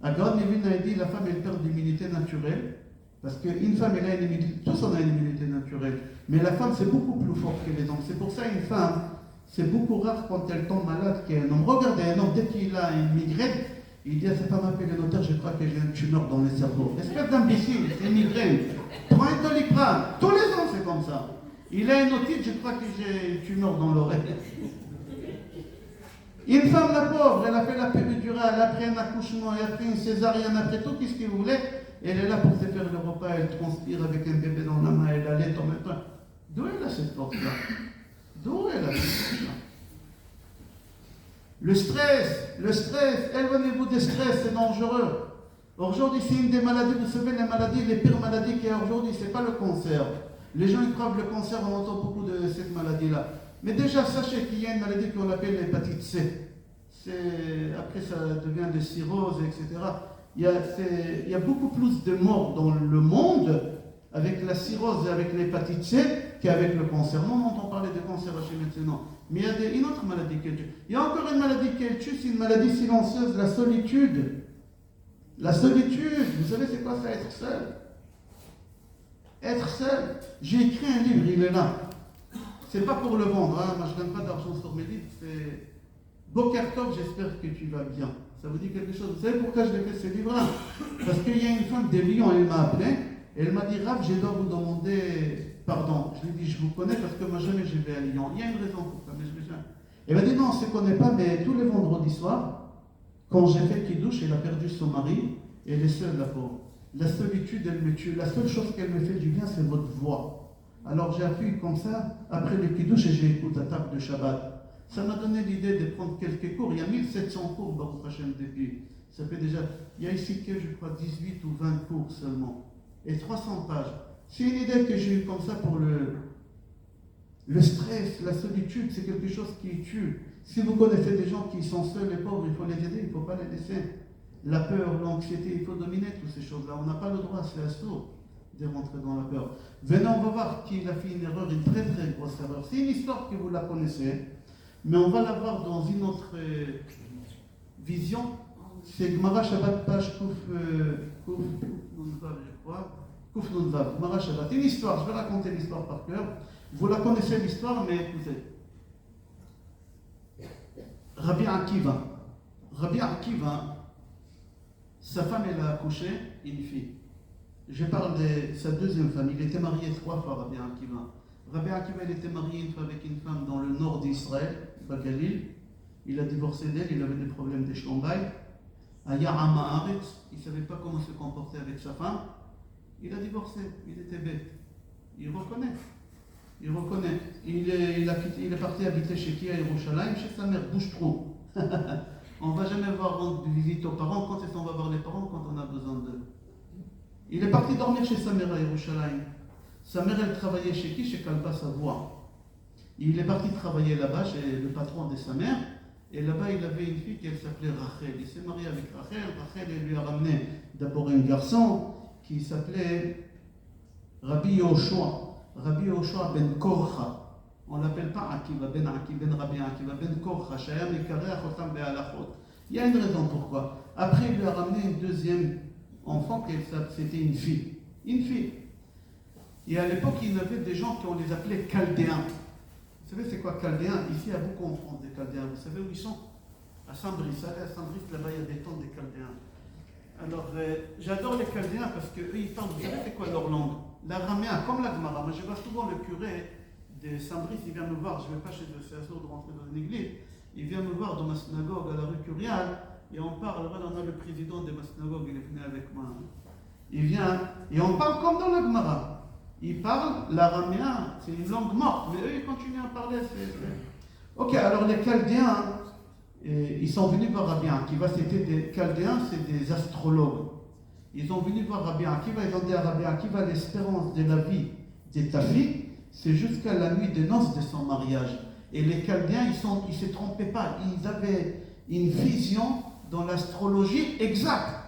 Agron Nevin a dit la femme elle perd l'immunité naturelle, parce qu'une femme elle a une immunité, tous on a une immunité naturelle, mais la femme c'est beaucoup plus fort que les hommes. C'est pour ça une femme, c'est beaucoup rare quand elle tombe malade qu'un homme. Regardez un homme, dès qu'il a une migraine, il dit à sa femme, appelle le notaire, je crois que j'ai une tumeur dans le cerveau. Espèce d'imbécile, c'est une migraine. Prends un Doliprane. Tous les ans c'est comme ça. Il a une otite, je crois que j'ai une tumeur dans l'oreille. Une femme, la pauvre, elle a fait la péridurale, après un accouchement, elle a fait une césarienne, après tout, qu'est-ce qu'elle voulait? Elle est là pour se faire le repas, elle transpire avec un bébé dans la main, elle allait en même temps. D'où elle a cette force-là? D'où elle a cette force-là? Le stress, éloignez-vous des stress, c'est dangereux. Aujourd'hui, c'est une des maladies, vous savez, les pires maladies qu'il y a aujourd'hui, c'est pas le cancer. Les gens ils croient que le cancer, on entend beaucoup de cette maladie-là. Mais déjà, sachez qu'il y a une maladie qu'on appelle l'hépatite C. Après, ça devient des cirrhoses, etc. Il y a beaucoup plus de morts dans le monde avec la cirrhose et avec l'hépatite C qu'avec le cancer. Nous, on entend parler de cancer chez maintenant. Mais il y a une autre maladie qui tue. Il y a encore une maladie qui tue, c'est une maladie silencieuse, la solitude. La solitude, vous savez c'est quoi ça, être seul? Être seul. J'ai écrit un livre, il est là. C'est pas pour le vendre, hein. Moi je ne donne pas d'argent sur mes livres, c'est Boker Tov, j'espère que tu vas bien. Ça vous dit quelque chose? Vous savez pourquoi je l'ai fait ce livre-là? Parce qu'il y a une femme de Lyon, elle m'a appelé, elle m'a dit, Rav, je dois vous demander pardon. Je lui ai dit, je vous connais parce que moi jamais je vais à Lyon. Il y a une raison pour ça, mais je vais jamais. Elle m'a dit, non, on ne se connaît pas, mais tous les vendredis soirs, quand j'ai fait Kidouche, elle a perdu son mari, et elle est seule, la pauvre. La solitude, elle me tue. La seule chose qu'elle me fait du bien, c'est votre voix. Alors j'ai appuyé comme ça, après le Kidouche, et j'ai écouté la table de Shabbat. Ça m'a donné l'idée de prendre quelques cours. Il y a 1700 cours, Baruch Hashem, depuis. Ça fait déjà, il y a ici que je crois 18 ou 20 cours seulement. Et 300 pages. C'est une idée que j'ai eue comme ça pour le stress, la solitude, c'est quelque chose qui tue. Si vous connaissez des gens qui sont seuls et pauvres, il faut les aider, il ne faut pas les laisser. La peur, l'anxiété, il faut dominer toutes ces choses-là. On n'a pas le droit, c'est assaut de rentrer dans la peur. Venez, on va voir qu'il a fait une erreur, une très très grosse erreur. C'est une histoire que vous la connaissez, mais on va la voir dans une autre vision. C'est Gemara Shabbat, page Kouf Nunvav, je crois. Kouf Nunvav, Gemara Shabbat. Une histoire, je vais raconter l'histoire par cœur. Vous la connaissez l'histoire, mais écoutez. Rabbi Akiva, sa femme elle a accouché une fille. Je parle de sa deuxième femme. Il était marié 3 fois, Rabbi Akiva. Rabbi Akiva il était marié une fois avec une femme dans le nord d'Israël, Bagalil. Il a divorcé d'elle, il avait des problèmes de Shlombaï. À Yaram Haaretz, il ne savait pas comment se comporter avec sa femme. Il a divorcé, il était bête. Il reconnaît. Il est parti habiter chez qui à Yerushalayim, chez sa mère, bouche trop. On ne va jamais rendre visite aux parents. Quand est-ce qu'on va voir les parents? Quand on a besoin d'eux. Il est parti dormir chez sa mère à Yerushalayim. Sa mère, elle travaillait chez qui? Chez Kalba Savoie. Il est parti travailler là-bas chez le patron de sa mère. Et là-bas, il avait une fille qui s'appelait Rachel. Il s'est marié avec Rachel. Rachel, elle lui a ramené d'abord un garçon qui s'appelait Rabbi Yoshua. Rabbi Yoshua ben Korcha. On ne l'appelle pas Akiva ben Rabbi Akiva ben Korcha. Shayam Ikareh Chotam Be'alachot. Il y a une raison pourquoi. Après, il lui a ramené un deuxième enfant, c'était une fille. Une fille. Et à l'époque, il y avait des gens qu'on les appelait Chaldéens. Vous savez, c'est quoi Chaldéens? Ici, il y a beaucoup en France des Chaldéens. Vous savez où ils sont? À Saint-Brice. À Saint-Brice, là-bas, il y a des tentes des Chaldéens. Alors, j'adore les Chaldéens parce qu'eux, ils parlent, vous savez, c'est quoi leur langue? L'araméen, comme la Gemara. Moi, je vois souvent le curé de Saint-Brice, il vient me voir. Je ne vais pas chez eux, c'est assaut de rentrer dans une église. Il vient me voir dans ma synagogue à la rue Curial. Et on parle, voilà, on a le président de ma synagogue, il est venu avec moi. Il vient, et on parle comme dans la Gemara. Il parle l'araméen, c'est une langue morte, mais eux, ils continuent à parler. Ok, alors les Chaldéens, ils sont venus voir Rabbi Akiva. C'était des Chaldéens, c'est des astrologues. Ils sont venus voir Rabbi Akiva, ils ont dit à Rabbi Akiva, l'espérance de la vie de ta fille, c'est jusqu'à la nuit de noces de son mariage. Et les Chaldéens, ils ne se trompaient pas, ils avaient une vision dans l'astrologie exacte.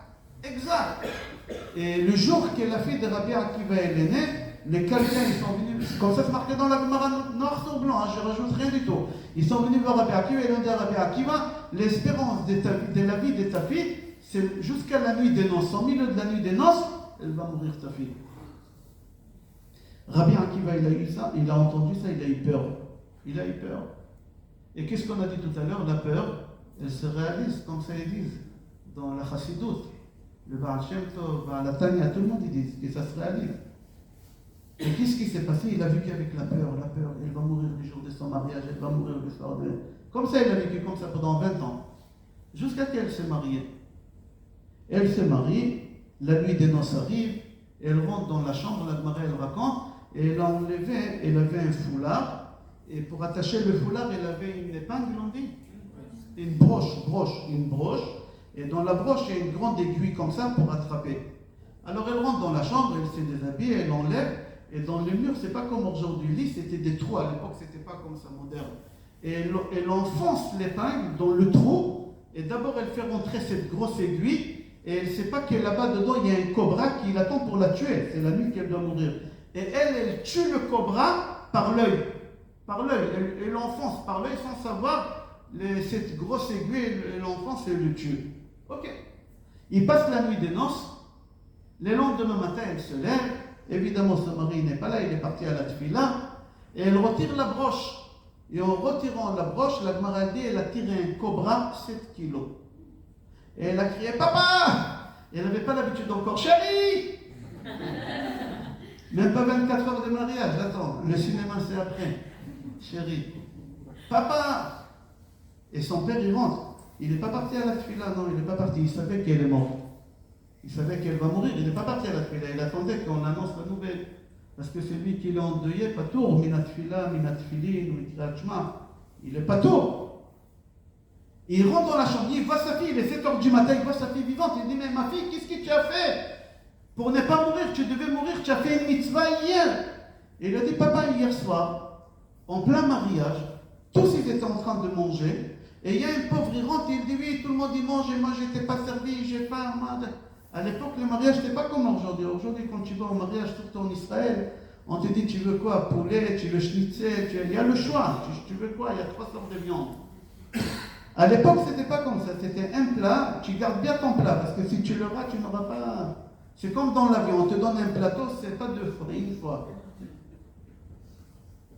Et le jour que la fille de Rabbi Akiva est née, les Chaldéens, ils sont venus, comme ça c'est marqué dans la Gemara noir sur blanc, je ne rajoute rien du tout. Ils sont venus voir Rabbi Akiva et ils ont dit à Rabbi Akiva, l'espérance de la vie de ta fille, C'est jusqu'à la nuit des noces. Au milieu de la nuit des noces, elle va mourir, ta fille. Rabbi Akiva, il a eu ça, il a entendu ça, il a eu peur. Il a eu peur. Et qu'est-ce qu'on a dit tout à l'heure? La peur, elle se réalise, comme ça ils disent, dans la Chassidoute. Le Baal Shem Tov, la Tanya, tout le monde ils disent que ça se réalise. Et qu'est-ce qui s'est passé? Il a vécu avec la peur, elle va mourir le jour de son mariage, elle va mourir le soir de... Comme ça, il a vécu comme ça pendant 20 ans. Jusqu'à qu'elle s'est mariée. Elle se marie, la nuit des noces arrive, elle rentre dans la chambre, la Gemara elle raconte, et elle a enlevé, elle avait un foulard, et pour attacher le foulard, elle avait une épingle, on dit? Une broche, et dans la broche, il y a une grande aiguille comme ça pour attraper. Alors elle rentre dans la chambre, elle s'est déshabillée, elle enlève, et dans le mur, c'est pas comme aujourd'hui, le lit, c'était des trous, à l'époque, c'était pas comme ça moderne. Et elle enfonce l'épingle dans le trou, et d'abord elle fait rentrer cette grosse aiguille, et elle ne sait pas que là-bas dedans il y a un cobra qui l'attend pour la tuer. C'est la nuit qu'elle doit mourir. Et elle tue le cobra par l'œil. Par l'œil. Elle l'enfonce par l'œil sans savoir. Cette grosse aiguille, elle l'enfonce et elle le tue. Ok. Il passe la nuit des noces. Le lendemain matin, elle se lève. Évidemment, son mari n'est pas là, il est parti à la tefila. Et elle retire la broche. Et en retirant la broche, la Gemara dit, elle a tiré un cobra 7 kilos. Et elle a crié « Papa !» Et elle n'avait pas l'habitude encore « Chérie !» Même pas 24 heures de mariage, attends, le cinéma c'est après. « Chérie, papa !» Et son père il rentre. Il n'est pas parti à la tefila, non, il n'est pas parti. Il savait qu'elle est morte. Il savait qu'elle va mourir, il n'est pas parti à la tefila. Il attendait qu'on annonce la nouvelle. Parce que c'est lui qui l'a endeuillé, pas tour, minat tefila, minat tefilin, mikrat shema. Il n'est pas tour. Il rentre dans la chambre, il voit sa fille, il est 7 h du matin, il voit sa fille vivante, il dit « Mais ma fille, qu'est-ce que tu as fait? Pour ne pas mourir, tu devais mourir, tu as fait une mitzvah hier. » Et il a dit « Papa, hier soir, en plein mariage, tous ils étaient en train de manger, et il y a un pauvre, il rentre, il dit « Oui, tout le monde y mange, et moi je n'étais pas servi, j'ai faim. » À l'époque, le mariage n'était pas comme aujourd'hui. Aujourd'hui, quand tu vas au mariage, surtout en Israël, on te dit « Tu veux quoi? Poulet, tu veux schnitzel, il y a le choix. Tu veux quoi? Il y a 3 sortes de viande. » À l'époque, c'était pas comme ça. C'était un plat, tu gardes bien ton plat, parce que si tu le rates, tu n'auras pas... C'est comme dans l'avion, on te donne un plateau, c'est pas 2 fois, une fois.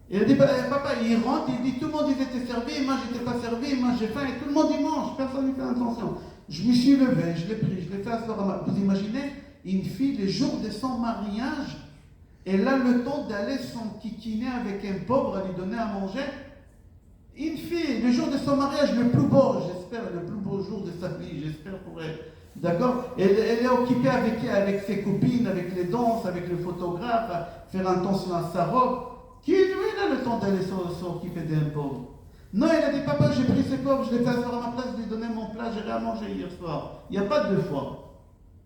Et il dit, papa, il rentre, il dit, tout le monde il était servi, moi j'étais pas servi, moi j'ai faim, et tout le monde y mange, personne ne fait attention. Je me suis levé, je l'ai pris, je l'ai fait asseoir à ma... Vous imaginez, une fille, les jours de son mariage, elle a le temps d'aller s'enquiquiner avec un pauvre, à lui donner à manger. Une fille, le jour de son mariage, le plus beau, j'espère, le plus beau jour de sa vie, j'espère pour elle. D'accord? Elle est occupée avec ses copines, avec les danses, avec le photographe, à faire attention à sa robe. Qui, lui, il a le temps d'aller s'occuper d'un pauvre? Non, il a dit, papa, j'ai pris ces pauvres, je l'ai fait asseoir à ma place, je lui ai donné mon plat, j'ai rien à manger hier soir. Il n'y a pas 2 fois.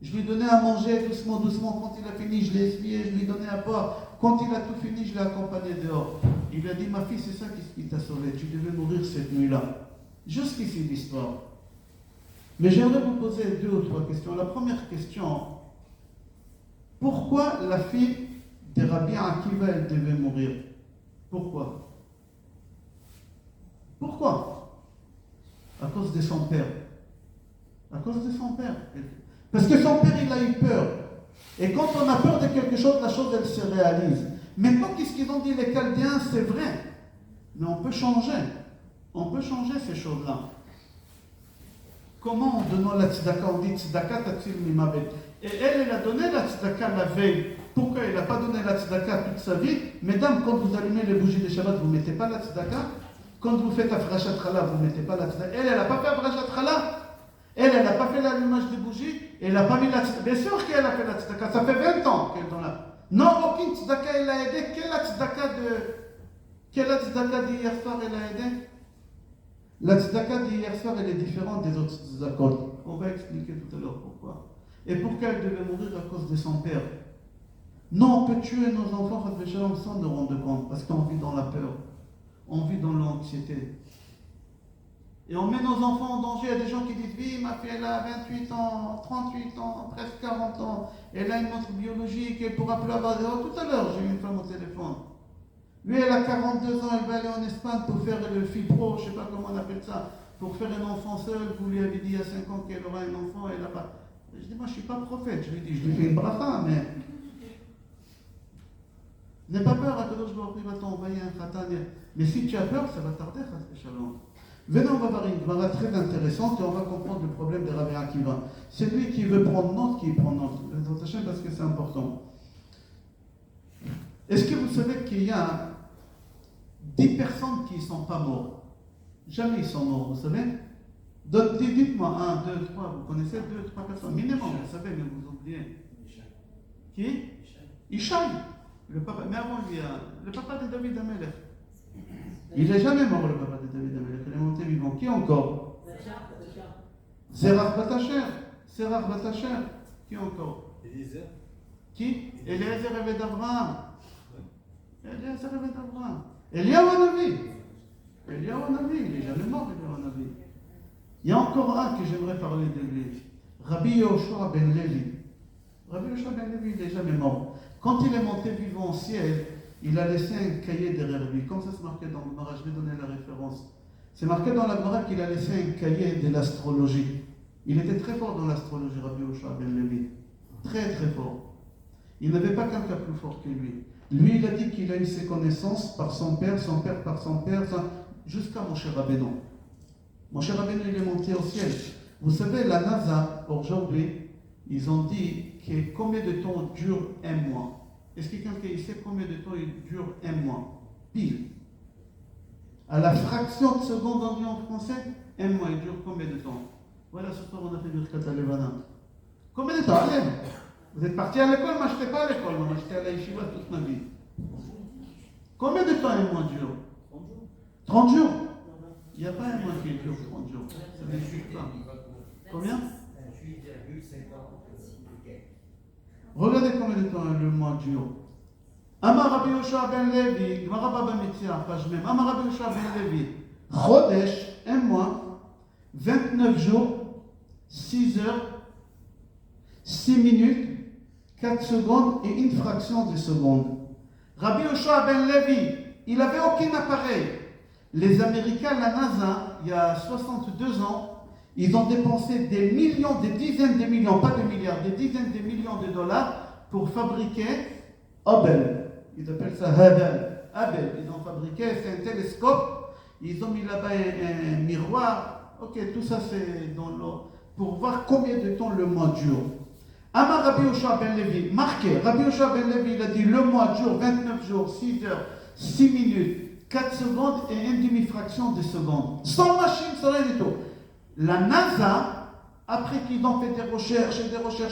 Je lui ai donné à manger doucement, quand il a fini, je l'ai essuyé, je lui ai donné à boire. Quand il a tout fini, je l'ai accompagné dehors. Il lui a dit, ma fille, c'est ça qui t'a sauvé, tu devais mourir cette nuit-là. Jusqu'ici l'histoire. Mais j'aimerais vous poser 2 ou 3 questions. La première question, pourquoi la fille de Rabbi Akiva, elle devait mourir? Pourquoi? Pourquoi? À cause de son père. À cause de son père. Parce que son père, il a eu peur. Et quand on a peur de quelque chose, la chose, elle se réalise. Maintenant, qu'est-ce qu'ils ont dit les Chaldéens? C'est vrai. Mais on peut changer. On peut changer ces choses-là. Comment en donnant la tzedaka? On dit tzedaka tatzil mimavet. Et elle a donné la tzedaka la veille. Pourquoi elle n'a pas donné la tzedaka toute sa vie? Mesdames, quand vous allumez les bougies de Shabbat, vous ne mettez pas la tzedaka. Quand vous faites Afrashat Chala, vous ne mettez pas la tzedaka. Elle n'a pas fait Afrashat Chala. Elle n'a pas fait l'allumage de bougies. Elle n'a pas mis la tzedaka. Bien sûr qu'elle a fait la tzedaka. Ça fait 20 ans qu'elle est dans la... Non, aucune tzedaka, elle a aidé. Quelle tzedaka d'hier soir, elle a aidé? La tzedaka d'hier soir, elle est différente des autres tzedakot. On va expliquer tout à l'heure pourquoi. Et pourquoi elle devait mourir à cause de son père. Non, on peut tuer nos enfants sans nous rendre compte, parce qu'on vit dans la peur. On vit dans l'anxiété. Et on met nos enfants en danger. Il y a des gens qui disent, oui, ma fille, elle a 28 ans, 38 ans, presque 40 ans. Elle a une montre biologique, elle pourra plus avoir... Tout à l'heure, j'ai eu une femme au téléphone. Lui, elle a 42 ans, elle va aller en Espagne pour faire le fibro, je ne sais pas comment on appelle ça. pour faire un enfant seul, vous lui avez dit il y a 5 ans qu'elle aura un enfant, elle n'a pas. Je dis, moi je ne suis pas prophète, je lui fais une bracha, mais. N'aie pas peur, Akadosh Baruch Hu va t'envoyer un khatan. Mais si tu as peur, ça va tarder, Shalom. Venez, on va voir une gemara très intéressante et on va comprendre le problème de Rabbi Akiva. C'est lui qui veut prendre note, qui prend note. Parce que c'est important. Est-ce que vous savez qu'il y a 10 personnes qui ne sont pas mortes? Jamais ils sont morts, vous savez? Dites-moi, 1, 2, 3, vous connaissez 2, 3 personnes, minimum, vous savez, mais vous oubliez. Qui? Ishaï, le papa, mais avant lui, le papa de David Amelech. Il n'est jamais mort, le papa de David Amelech, il est monté vivant. Qui encore? Zerach Batacher. Zerach Batacher. Qui encore? Eliezer. Qui? Eliezer rêvait d'Abraham. Eliezer rêvait d'Abraham. Eliyahu Hanavi. Eliyahu Hanavi, il n'est jamais mort, Eliyahu Hanavi. Il y a encore un que j'aimerais parler de lui. Rabbi Yehoshua ben Levi. Rabbi Yehoshua ben Levi, il n'est jamais mort. Quand il est monté vivant au ciel, il a laissé un cahier derrière lui. Comme ça se marquait dans le Gemara, je vais donner la référence. C'est marqué dans la Gemara qu'il a laissé un cahier de l'astrologie. Il était très fort dans l'astrologie, Rabbi Yehoshua ben Levi. Très très fort. Il n'avait pas quelqu'un plus fort que lui. Lui, il a dit qu'il a eu ses connaissances par son père par son père, jusqu'à Moshe Rabbeinu. Moshe Rabbeinu, il est monté au ciel. Vous savez, la NASA, aujourd'hui, ils ont dit que combien de temps dure un mois. Est-ce que quelqu'un sait combien de temps il dure un mois? Pile. À la fraction de seconde on dit en français, un mois, il dure combien de temps? Voilà, ce soir on a fait Birkat Levana. Combien de temps? Allez, vous êtes parti à l'école, moi je n'étais pas à l'école, moi j'étais à la yeshiva toute ma vie. Combien de temps un mois dure? 30 jours. Il n'y a pas un mois qui dure 30 jours. Ça n'existe pas. Combien? Regardez combien de temps le mois dure. Amar Rabbi Yehoshua ben Levi, Gemara Baba Metzia, page même. Amar Rabbi Yehoshua ben Levi, Chodesh, un mois, 29 jours, 6 heures, 6 minutes, 4 secondes et une fraction de seconde. Rabbi Yehoshua ben Levi, il n'avait aucun appareil. Les Américains, la NASA, il y a 62 ans, ils ont dépensé des millions, des dizaines de millions, pas des milliards, des dizaines de millions de dollars pour fabriquer Hubble. Ils appellent ça Hubble. Ils ont fabriqué, c'est un télescope. Ils ont mis là-bas un miroir. Ok, tout ça c'est dans l'eau. Pour voir combien de temps le mois dure. Amar Rabbi Yehoshua ben Levi, marqué. Rabbi Yehoshua ben Levi, il a dit le mois dure 29 jours, 6 heures, 6 minutes, 4 secondes et une demi-fraction de seconde. Sans machine, sans rien du tout. La NASA, après qu'ils ont fait des recherches,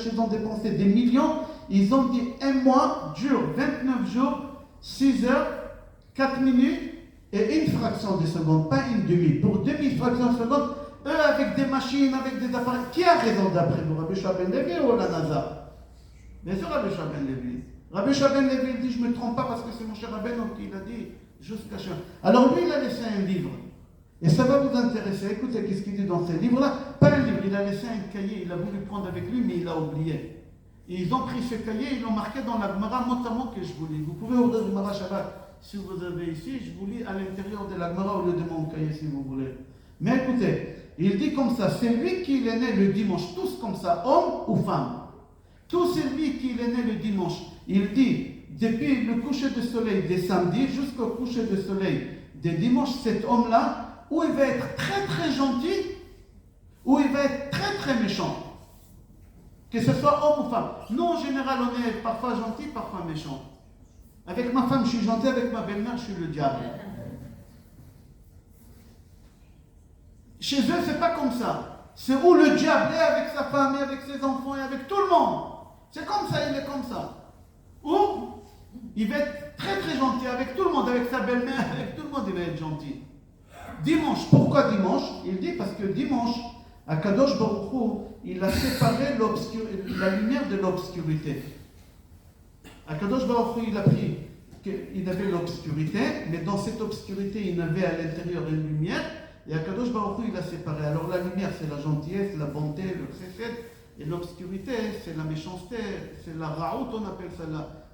ils ont dépensé des millions, ils ont dit un mois dure 29 jours, 6 heures, 4 minutes et une fraction de seconde, pas une demi. Pour demi-fraction de seconde, eux avec des machines, avec des appareils. Qui a raison d'après vous, Rabbi Yehoshua ben Levi ou la NASA? Bien sûr Rabbi Yehoshua ben Levi. Rabbi Yehoshua ben Levi dit je ne me trompe pas parce que c'est mon cher Rabbeinu qui l'a dit jusqu'à chaque. Alors lui il a laissé un livre. Et ça va vous intéresser. Écoutez, qu'est-ce qu'il dit dans ce livre-là? Pas un livre, il a laissé un cahier, il a voulu prendre avec lui, mais il a oublié. Et ils ont pris ce cahier, ils l'ont marqué dans la Gemara, notamment que je vous lis. Vous pouvez ouvrir le Gemara Shabbat, si vous avez ici, je vous lis à l'intérieur de la Gemara au lieu de mon cahier, si vous voulez. Mais écoutez, il dit comme ça, c'est lui qui est né le dimanche, tous comme ça, homme ou femme. Tout c'est lui qui est né le dimanche. Il dit, depuis le coucher du soleil des samedis jusqu'au coucher du soleil des dimanches, cet homme-là, ou il va être très très gentil, ou il va être très très méchant. Que ce soit homme ou femme. Nous, en général, on est parfois gentil, parfois méchant. Avec ma femme, je suis gentil, avec ma belle-mère, je suis le diable. Chez eux, c'est pas comme ça. C'est où le diable est avec sa femme, et avec ses enfants, et avec tout le monde. C'est comme ça, il est comme ça. Ou il va être très très gentil avec tout le monde, avec sa belle-mère, avec tout le monde, il va être gentil. Dimanche, pourquoi dimanche? Il dit parce que dimanche, Akadosh Baruch Hu, il a séparé la lumière de l'obscurité. Akadosh Baruch Hu, il a pris qu'il avait l'obscurité, mais dans cette obscurité, il avait à l'intérieur une lumière, et Akadosh Baruch Hu, il a séparé. Alors la lumière, c'est la gentillesse, la bonté, le chesed, et l'obscurité, c'est la méchanceté, c'est la raout, on appelle ça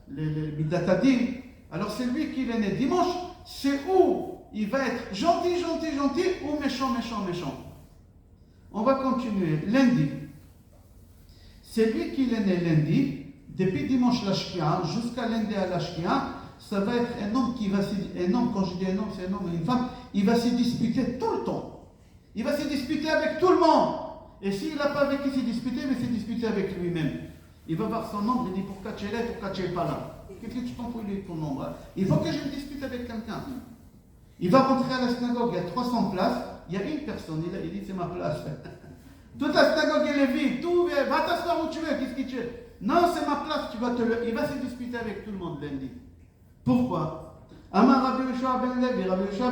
les midatadim. Alors c'est lui qui est né dimanche. c'est où il va être gentil, gentil, gentil ou méchant, méchant, méchant. On va continuer. Lundi. C'est lui qui est né lundi, depuis dimanche l'Ashkia jusqu'à lundi à l'Ashkia, ça va être un homme qui va se... Un homme, quand je dis un homme, c'est un homme et une femme, il va se disputer tout le temps. Il va se disputer avec tout le monde. Et s'il n'a pas avec qui se disputer, il va se disputer avec lui-même. Il va voir son nombre, il dit pourquoi tu es là, pourquoi tu n'es pas là. Qu'est-ce que tu t'en fous de ton nombre? Il faut que je me dispute avec quelqu'un. Il va rentrer à la synagogue, il y a 300 places, il y a une personne, il dit c'est ma place. Toute la synagogue elle est vide, tout, va t'asseoir où tu veux, qu'est-ce que tu veux? Non, c'est ma place, tu vas te le... Il va se disputer avec tout le monde lundi. Pourquoi? Amar Rabbi Yoshua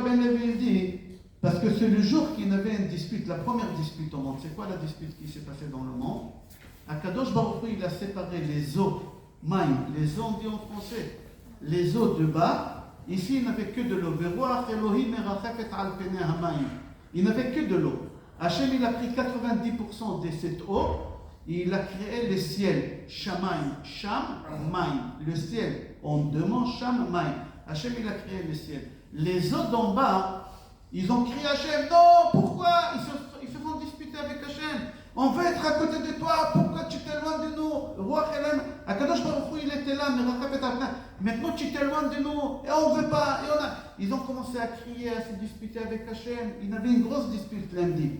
ben Levi, il dit, parce que c'est le jour qu'il y avait une dispute, la première dispute au monde. C'est quoi la dispute qui s'est passée dans le monde? Akadosh Baruch Hu, il a séparé les eaux, maïm, les eaux on dit en français, les eaux de bas. Ici, il n'avait que de l'eau. Il n'avait que de l'eau. Hachem, il a pris 90% de cette eau, et il a créé le ciel. Shamayim, Sham, Maïm. Le ciel, en deux mots, Sham, Maïm. Hachem, il a créé le ciel. Les eaux d'en bas, ils ont crié à Hachem, non, pourquoi? Ils se font disputer avec Hachem. On veut être à côté de toi, pourquoi tu t'éloignes de nous? Roi Khelem, Akadosh Baruch Hu, il était là, mais maintenant tu t'éloignes de nous, et on ne veut pas, et on a... Ils ont commencé à crier, à se disputer avec Hachem. Il y avait une grosse dispute lundi.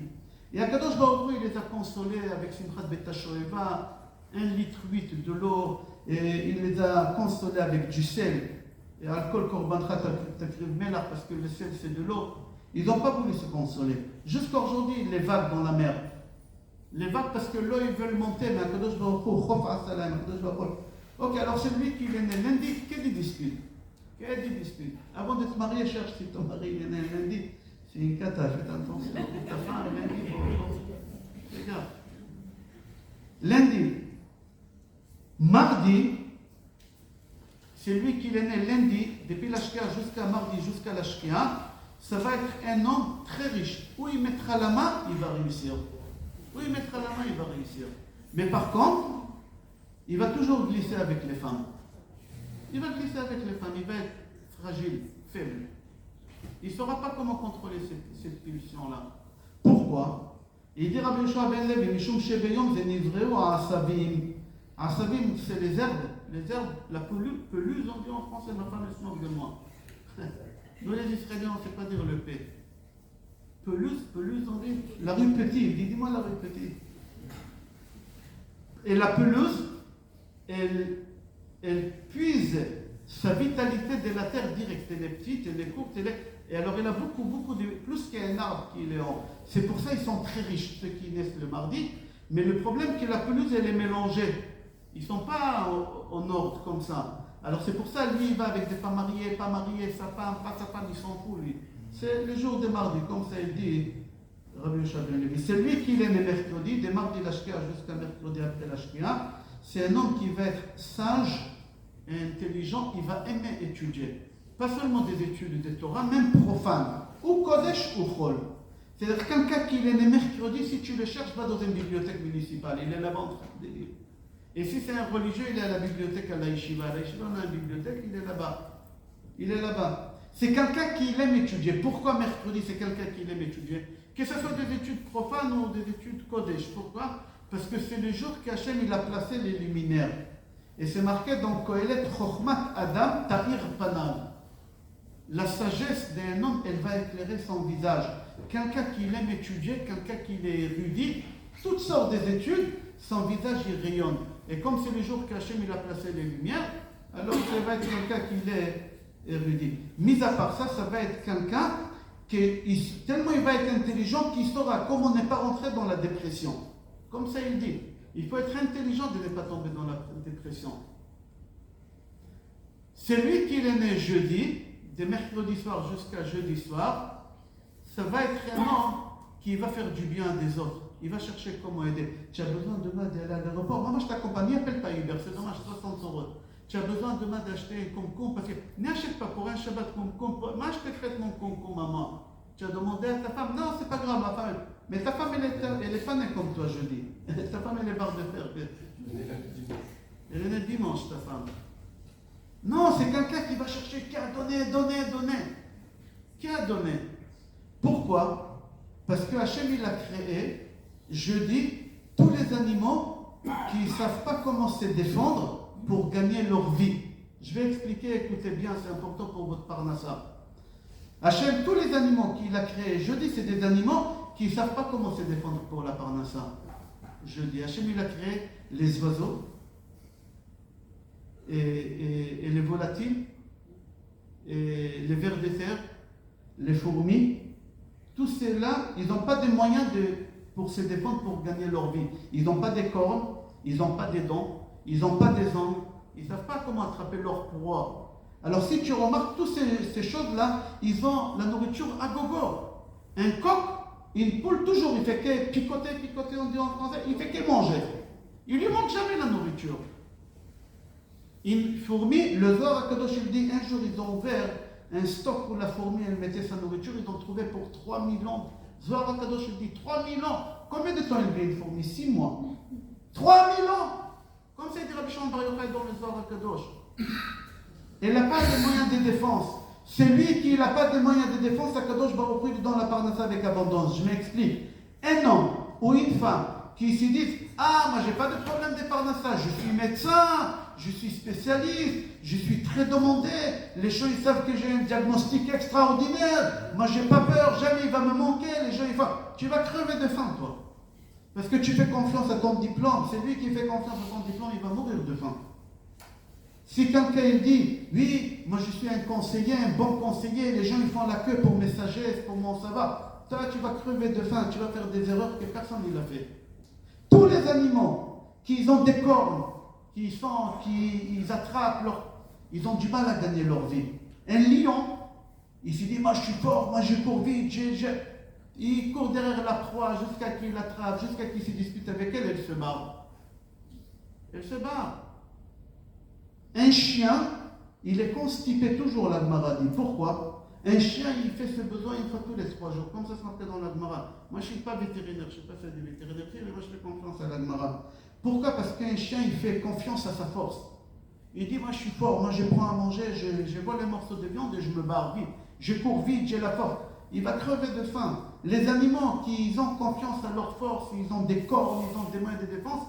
Et Akadosh Baruch Hu, il les a consolés avec Simchat Betashoeva, 1,8 litre de l'eau, et il les a consolés avec du sel. Et alcool korbancha takriv melach, parce que le sel c'est de l'eau. Ils n'ont pas voulu se consoler. Jusqu'à aujourd'hui, les vagues dans la mer. Les vagues parce que l'eau ils veulent monter, mais Akadosh Baruch Hu, Chof Asalam, Akadosh Baruch Hu. Ok, alors c'est lui qui est né lundi, quelle dispute? Quelle dispute? Avant de te marier, cherche si ton mari est né lundi. C'est une cata, faites attention. Ta femme est lundi, regarde. Lundi. Mardi, c'est lui qui est né lundi, depuis l'Ashkia jusqu'à mardi, jusqu'à l'Ashkia. Ça va être un homme très riche. Où il mettra la main, il va réussir. Où il mettra la main, il va réussir. Mais par contre, il va toujours glisser avec les femmes. Il va glisser avec les femmes, il va être fragile, faible. Il ne saura pas comment contrôler cette pulsion-là. Pourquoi? Il dit Rabbi Yoshua ben Levi, Mishum Shebeyom Zenivreu Asavim. Asavim, c'est les herbes, la pelouse, on dit en français, ma femme se moque de moi. Nous les Israéliens, on ne sait pas dire le P. Pelouse, on dit la rue Petit. Dis-moi la rue Petit. Et la pelouse, elle puise sa vitalité de la terre directe. Elle est petite, elle est courte, et alors elle a beaucoup de... Plus qu'un arbre qui est en... C'est pour ça qu'ils sont très riches, ceux qui naissent le mardi. Mais le problème, c'est que la pelouse, elle est mélangée. Ils ne sont pas en ordre comme ça. Alors c'est pour ça, lui, il va avec des femmes mariées, pas mariées, sa femme, pas sa femme, il s'en fout, lui. C'est le jour de mardi, comme ça il dit Rabbi Yoshua ben Levi. C'est lui qui est né mercredi, de mardi l'Ashkia jusqu'à mercredi après l'Ashkia. C'est un homme qui va être sage et intelligent, il va aimer étudier. Pas seulement des études de Torah, même profanes, ou Kodesh ou Chol. C'est-à-dire quelqu'un qui est né mercredi, si tu le cherches, va dans une bibliothèque municipale, il est là-bas en train de lire. Et si c'est un religieux, il est à la bibliothèque à la Yeshiva. À la Yeshiva, on a une bibliothèque, il est là-bas. Il est là-bas. C'est quelqu'un qui aime étudier. Pourquoi mercredi, c'est quelqu'un qui aime étudier? Que ce soit des études profanes ou des études Kodesh. Pourquoi? Parce que c'est le jour qu'Hachem il a placé les luminaires. Et c'est marqué dans Kohelet Chochmat Adam Tahir Panav. La sagesse d'un homme, elle va éclairer son visage. Quelqu'un qui aime étudier, quelqu'un qui est érudit, toutes sortes des études, son visage il rayonne. Et comme c'est le jour qu'Hachem il a placé les lumières, alors ça va être quelqu'un qui est érudit. Mis à part ça, ça va être quelqu'un qui, tellement il va être intelligent qu'il saura comment ne pas rentrer dans la dépression. Comme ça il dit. Il faut être intelligent de ne pas tomber dans la dépression. C'est lui qui est né jeudi, de mercredi soir jusqu'à jeudi soir. Ça va être un homme qui va faire du bien des autres. Il va chercher comment aider. Tu as besoin demain d'aller à l'aéroport. Maman, je t'accompagne. N'appelle pas Uber, c'est dommage, 60 €. Tu as besoin demain d'acheter un concombre parce que n'achète pas pour un Shabbat concombre. Moi, je te prête mon concombre, maman. Tu as demandé à ta femme. Non, c'est pas grave, ma femme. Mais ta femme, elle est fanée comme toi, je dis. Ta femme, elle est barre de fer. Elle est dimanche, ta femme. Non, c'est quelqu'un qui va chercher, qui a donné. Qui a donné? Pourquoi? Parce que Hachem il a créé, jeudi, tous les animaux qui ne savent pas comment se défendre pour gagner leur vie. Je vais expliquer, écoutez bien, c'est important pour votre parnassa. Hachem, tous les animaux qu'il a créés, jeudi, c'est des animaux qui ne savent pas comment se défendre pour la parnassa. Jeudi, Hachem il a créé les oiseaux et les volatiles, et les vers de terre, les fourmis. Tous ceux-là, ils n'ont pas de moyens pour se défendre, pour gagner leur vie. Ils n'ont pas des cornes, ils n'ont pas des dents, ils n'ont pas des ongles, ils ne savent pas comment attraper leur proie. Alors si tu remarques, toutes ces choses-là, ils ont la nourriture à gogo. Un coq, une poule, toujours, il fait que picoter, on dit en français, il fait que manger. Il lui manque jamais la nourriture. Une fourmi, le Zohar HaKadosh, il dit, un jour, ils ont ouvert un stock où la fourmi, elle mettait sa nourriture, ils ont trouvé pour 3000 ans. Zohar HaKadosh, il dit, 3000 ans. Combien de temps elle vit une fourmi? 6 mois. 3000 ans. Comme ça, il dit Rabbi Shimon Bar Yochai dans le Zohar HaKadosh. Elle n'a pas de moyens de défense. Celui qui n'a pas de moyens de défense, HaKadosh Baruch Hu, il donne la parnassa avec abondance. Je m'explique. Un homme ou une femme qui se disent, ah, moi j'ai pas de problème de parnassa, je suis médecin, je suis spécialiste, je suis très demandé, les gens ils savent que j'ai un diagnostic extraordinaire, moi j'ai pas peur, jamais il va me manquer, les gens ils font, tu vas crever de faim toi. Parce que tu fais confiance à ton diplôme, c'est lui qui fait confiance à ton diplôme, il va mourir de faim. Si quelqu'un il dit, oui, moi je suis un conseiller, un bon conseiller, les gens ils font la queue pour mes sagesses, pour mon savoir, toi tu vas crever de faim, tu vas faire des erreurs que personne n'a fait. Tous les animaux qui ont des cornes, qui attrapent ils ont du mal à gagner leur vie. Un lion, il se dit, moi je suis fort, moi je cours vite, il court derrière la proie jusqu'à qu'il l'attrape, jusqu'à qu'il se dispute avec elle, elle se barre. Elle se barre. Un chien, il est constipé toujours, la Gemara dit. Pourquoi? Un chien, il fait ses besoins une fois tous les 3 jours, comme ça se marquait dans la Gemara. Moi, je ne suis pas vétérinaire, je ne sais pas faire des vétérinaires, mais moi, je fais confiance à la Gemara. Pourquoi? Parce qu'un chien, il fait confiance à sa force. Il dit, moi, je suis fort, moi, je prends à manger, je vole les morceaux de viande et je me barre vite. Je cours vite, j'ai la force. Il va crever de faim. Les animaux qui ont confiance à leur force, ils ont des corps, ils ont des moyens de défense,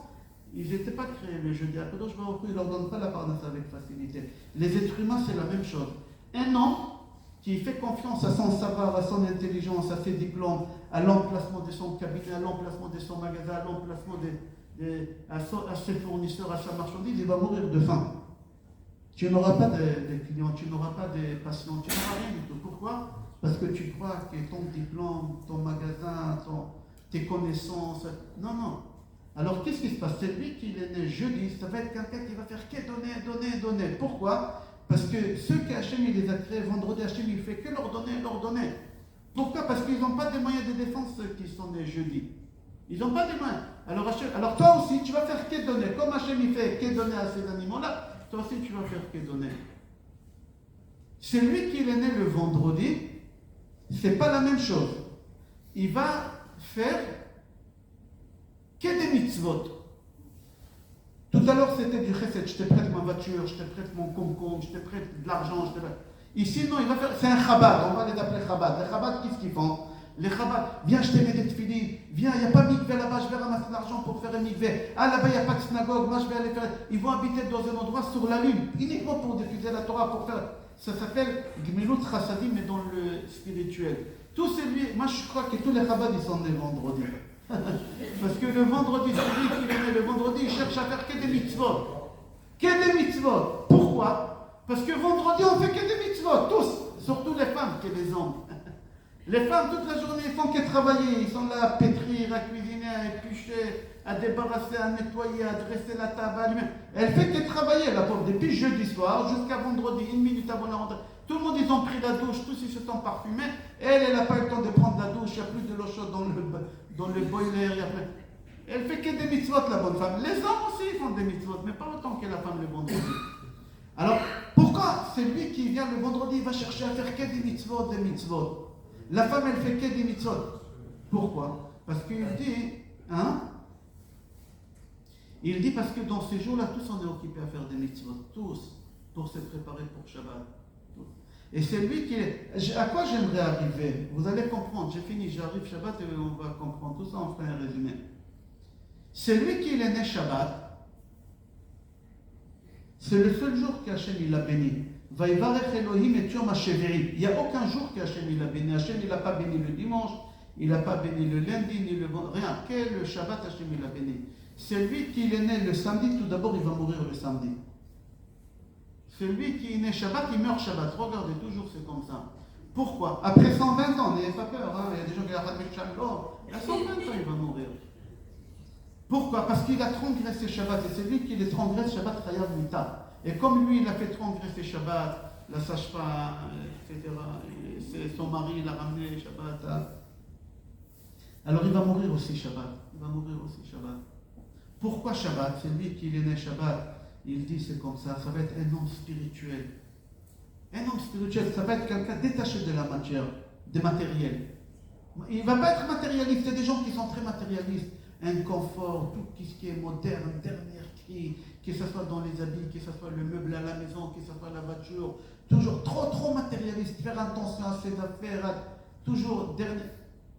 ils n'étaient pas créés, mais je dis à Kadosh Baruch Hu, il ne leur donne pas la parnassa avec facilité. Les êtres humains, c'est la même chose. Un homme qui fait confiance à son savoir, à son intelligence, à ses diplômes, à l'emplacement de son cabinet, à l'emplacement de son magasin, à l'emplacement à ses fournisseurs, à sa marchandise, il va mourir de faim. Tu n'auras pas de clients, tu n'auras pas de patients, tu n'auras rien du tout. Pourquoi? Parce que tu crois que ton diplôme, ton magasin, tes connaissances... Non. Alors, qu'est-ce qui se passe? C'est lui qui est né jeudi, ça va être quelqu'un qui va faire que donner. Pourquoi? Parce que ceux qu'Hachem il les a créés vendredi, Hachem il fait que leur donner. Pourquoi? Parce qu'ils n'ont pas de moyens de défense, ceux qui sont nés jeudi. Ils n'ont pas de moyens. Alors toi aussi, tu vas faire que donner. Comme Hachem il fait que donner à ces animaux-là, toi aussi tu vas faire que donner. C'est lui qui est né le vendredi, c'est pas la même chose. Il va faire que des mitzvot. Tout à l'heure, c'était du chesed. Je te prête ma voiture, je te prête mon concombre, je te prête de l'argent. Ici, non, il va faire... C'est un chabad, on va les appeler chabad. Les chabad, qu'est-ce qu'ils font? Les chabad, viens, je t'ai mis des tefilines. Viens, il n'y a pas de mikvé là-bas, je vais ramasser de l'argent pour faire un mikvé. Ah, là-bas, il n'y a pas de synagogue, moi, je vais aller faire... Ils vont habiter dans un endroit sur la lune, uniquement pour diffuser la Torah, pour faire... Ça s'appelle Gmilut Chassadim, mais dans le spirituel. Tout celui... Moi, je crois que tous les chabad, ils sont nés vendredi. Parce que le vendredi, celui qui est né le vendredi, il cherche à faire que des mitzvot. Que des mitzvot. Pourquoi? Parce que vendredi, on fait que des mitzvot, tous. Surtout les femmes que les hommes. Les femmes, toute la journée, ils font que travailler. Ils sont là à pétrir, à cuisiner, à éplucher, à débarrasser, à nettoyer, à dresser la table, à allumer. Elle fait que travailler, la pauvre, depuis jeudi soir jusqu'à vendredi, 1 minute avant la rentrée. Tout le monde, ils ont pris la douche, tous ils se sont parfumés. Elle n'a pas eu le temps de prendre la douche, il n'y a plus de l'eau chaude dans le boiler. Elle fait que des mitzvot, la bonne femme. Les hommes aussi font des mitzvot, mais pas autant que la femme le vendredi. Alors, pourquoi? C'est lui qui vient le vendredi, il va chercher à faire que des mitzvot. La femme, elle fait que des mitzvot. Pourquoi? Parce qu'il dit, il dit parce que dans ces jours-là, tous on est occupés à faire des mitzvot, tous, pour se préparer pour Shabbat. Et c'est lui qui est... À quoi j'aimerais arriver? Vous allez comprendre, j'ai fini, j'arrive Shabbat et on va comprendre tout ça, on fera un résumé. C'est lui qui est né Shabbat. C'est le seul jour qu'Hachem il a béni. Vaïvarech Elohim et Yom HaShevi'i. Il n'y a aucun jour qu'Hachem il a béni. Hachem il n'a pas béni le dimanche, il n'a pas béni le lundi, ni le vendredi, rien. Quel le Shabbat Hachem il a béni. C'est lui qui est né le samedi, tout d'abord il va mourir le samedi. Celui qui est né Shabbat, il meurt Shabbat. Regardez, toujours c'est comme ça. Pourquoi? Après 120 ans, n'ayez pas peur, hein. Il y a des gens qui ont dit Shalom, à 120 ans il va mourir. Pourquoi? Parce qu'il a transgressé Shabbat, et c'est lui qui les transgresse Shabbat Chayav Mita. Et comme lui il a fait transgresser Shabbat, la sage-femme, etc., et son mari il a ramené Shabbat, hein. Alors il va mourir aussi Shabbat. Il va mourir aussi Shabbat. Pourquoi Shabbat? C'est lui qui est né Shabbat. Il dit c'est comme ça va être un homme spirituel. Un homme spirituel, ça va être quelqu'un détaché de la matière, des matériels. Il ne va pas être matérialiste, il y a des gens qui sont très matérialistes. Un confort, tout ce qui est moderne, dernier cri, que ce soit dans les habits, que ce soit le meuble à la maison, que ce soit la voiture, toujours trop matérialiste, faire attention à ses affaires, toujours dernier.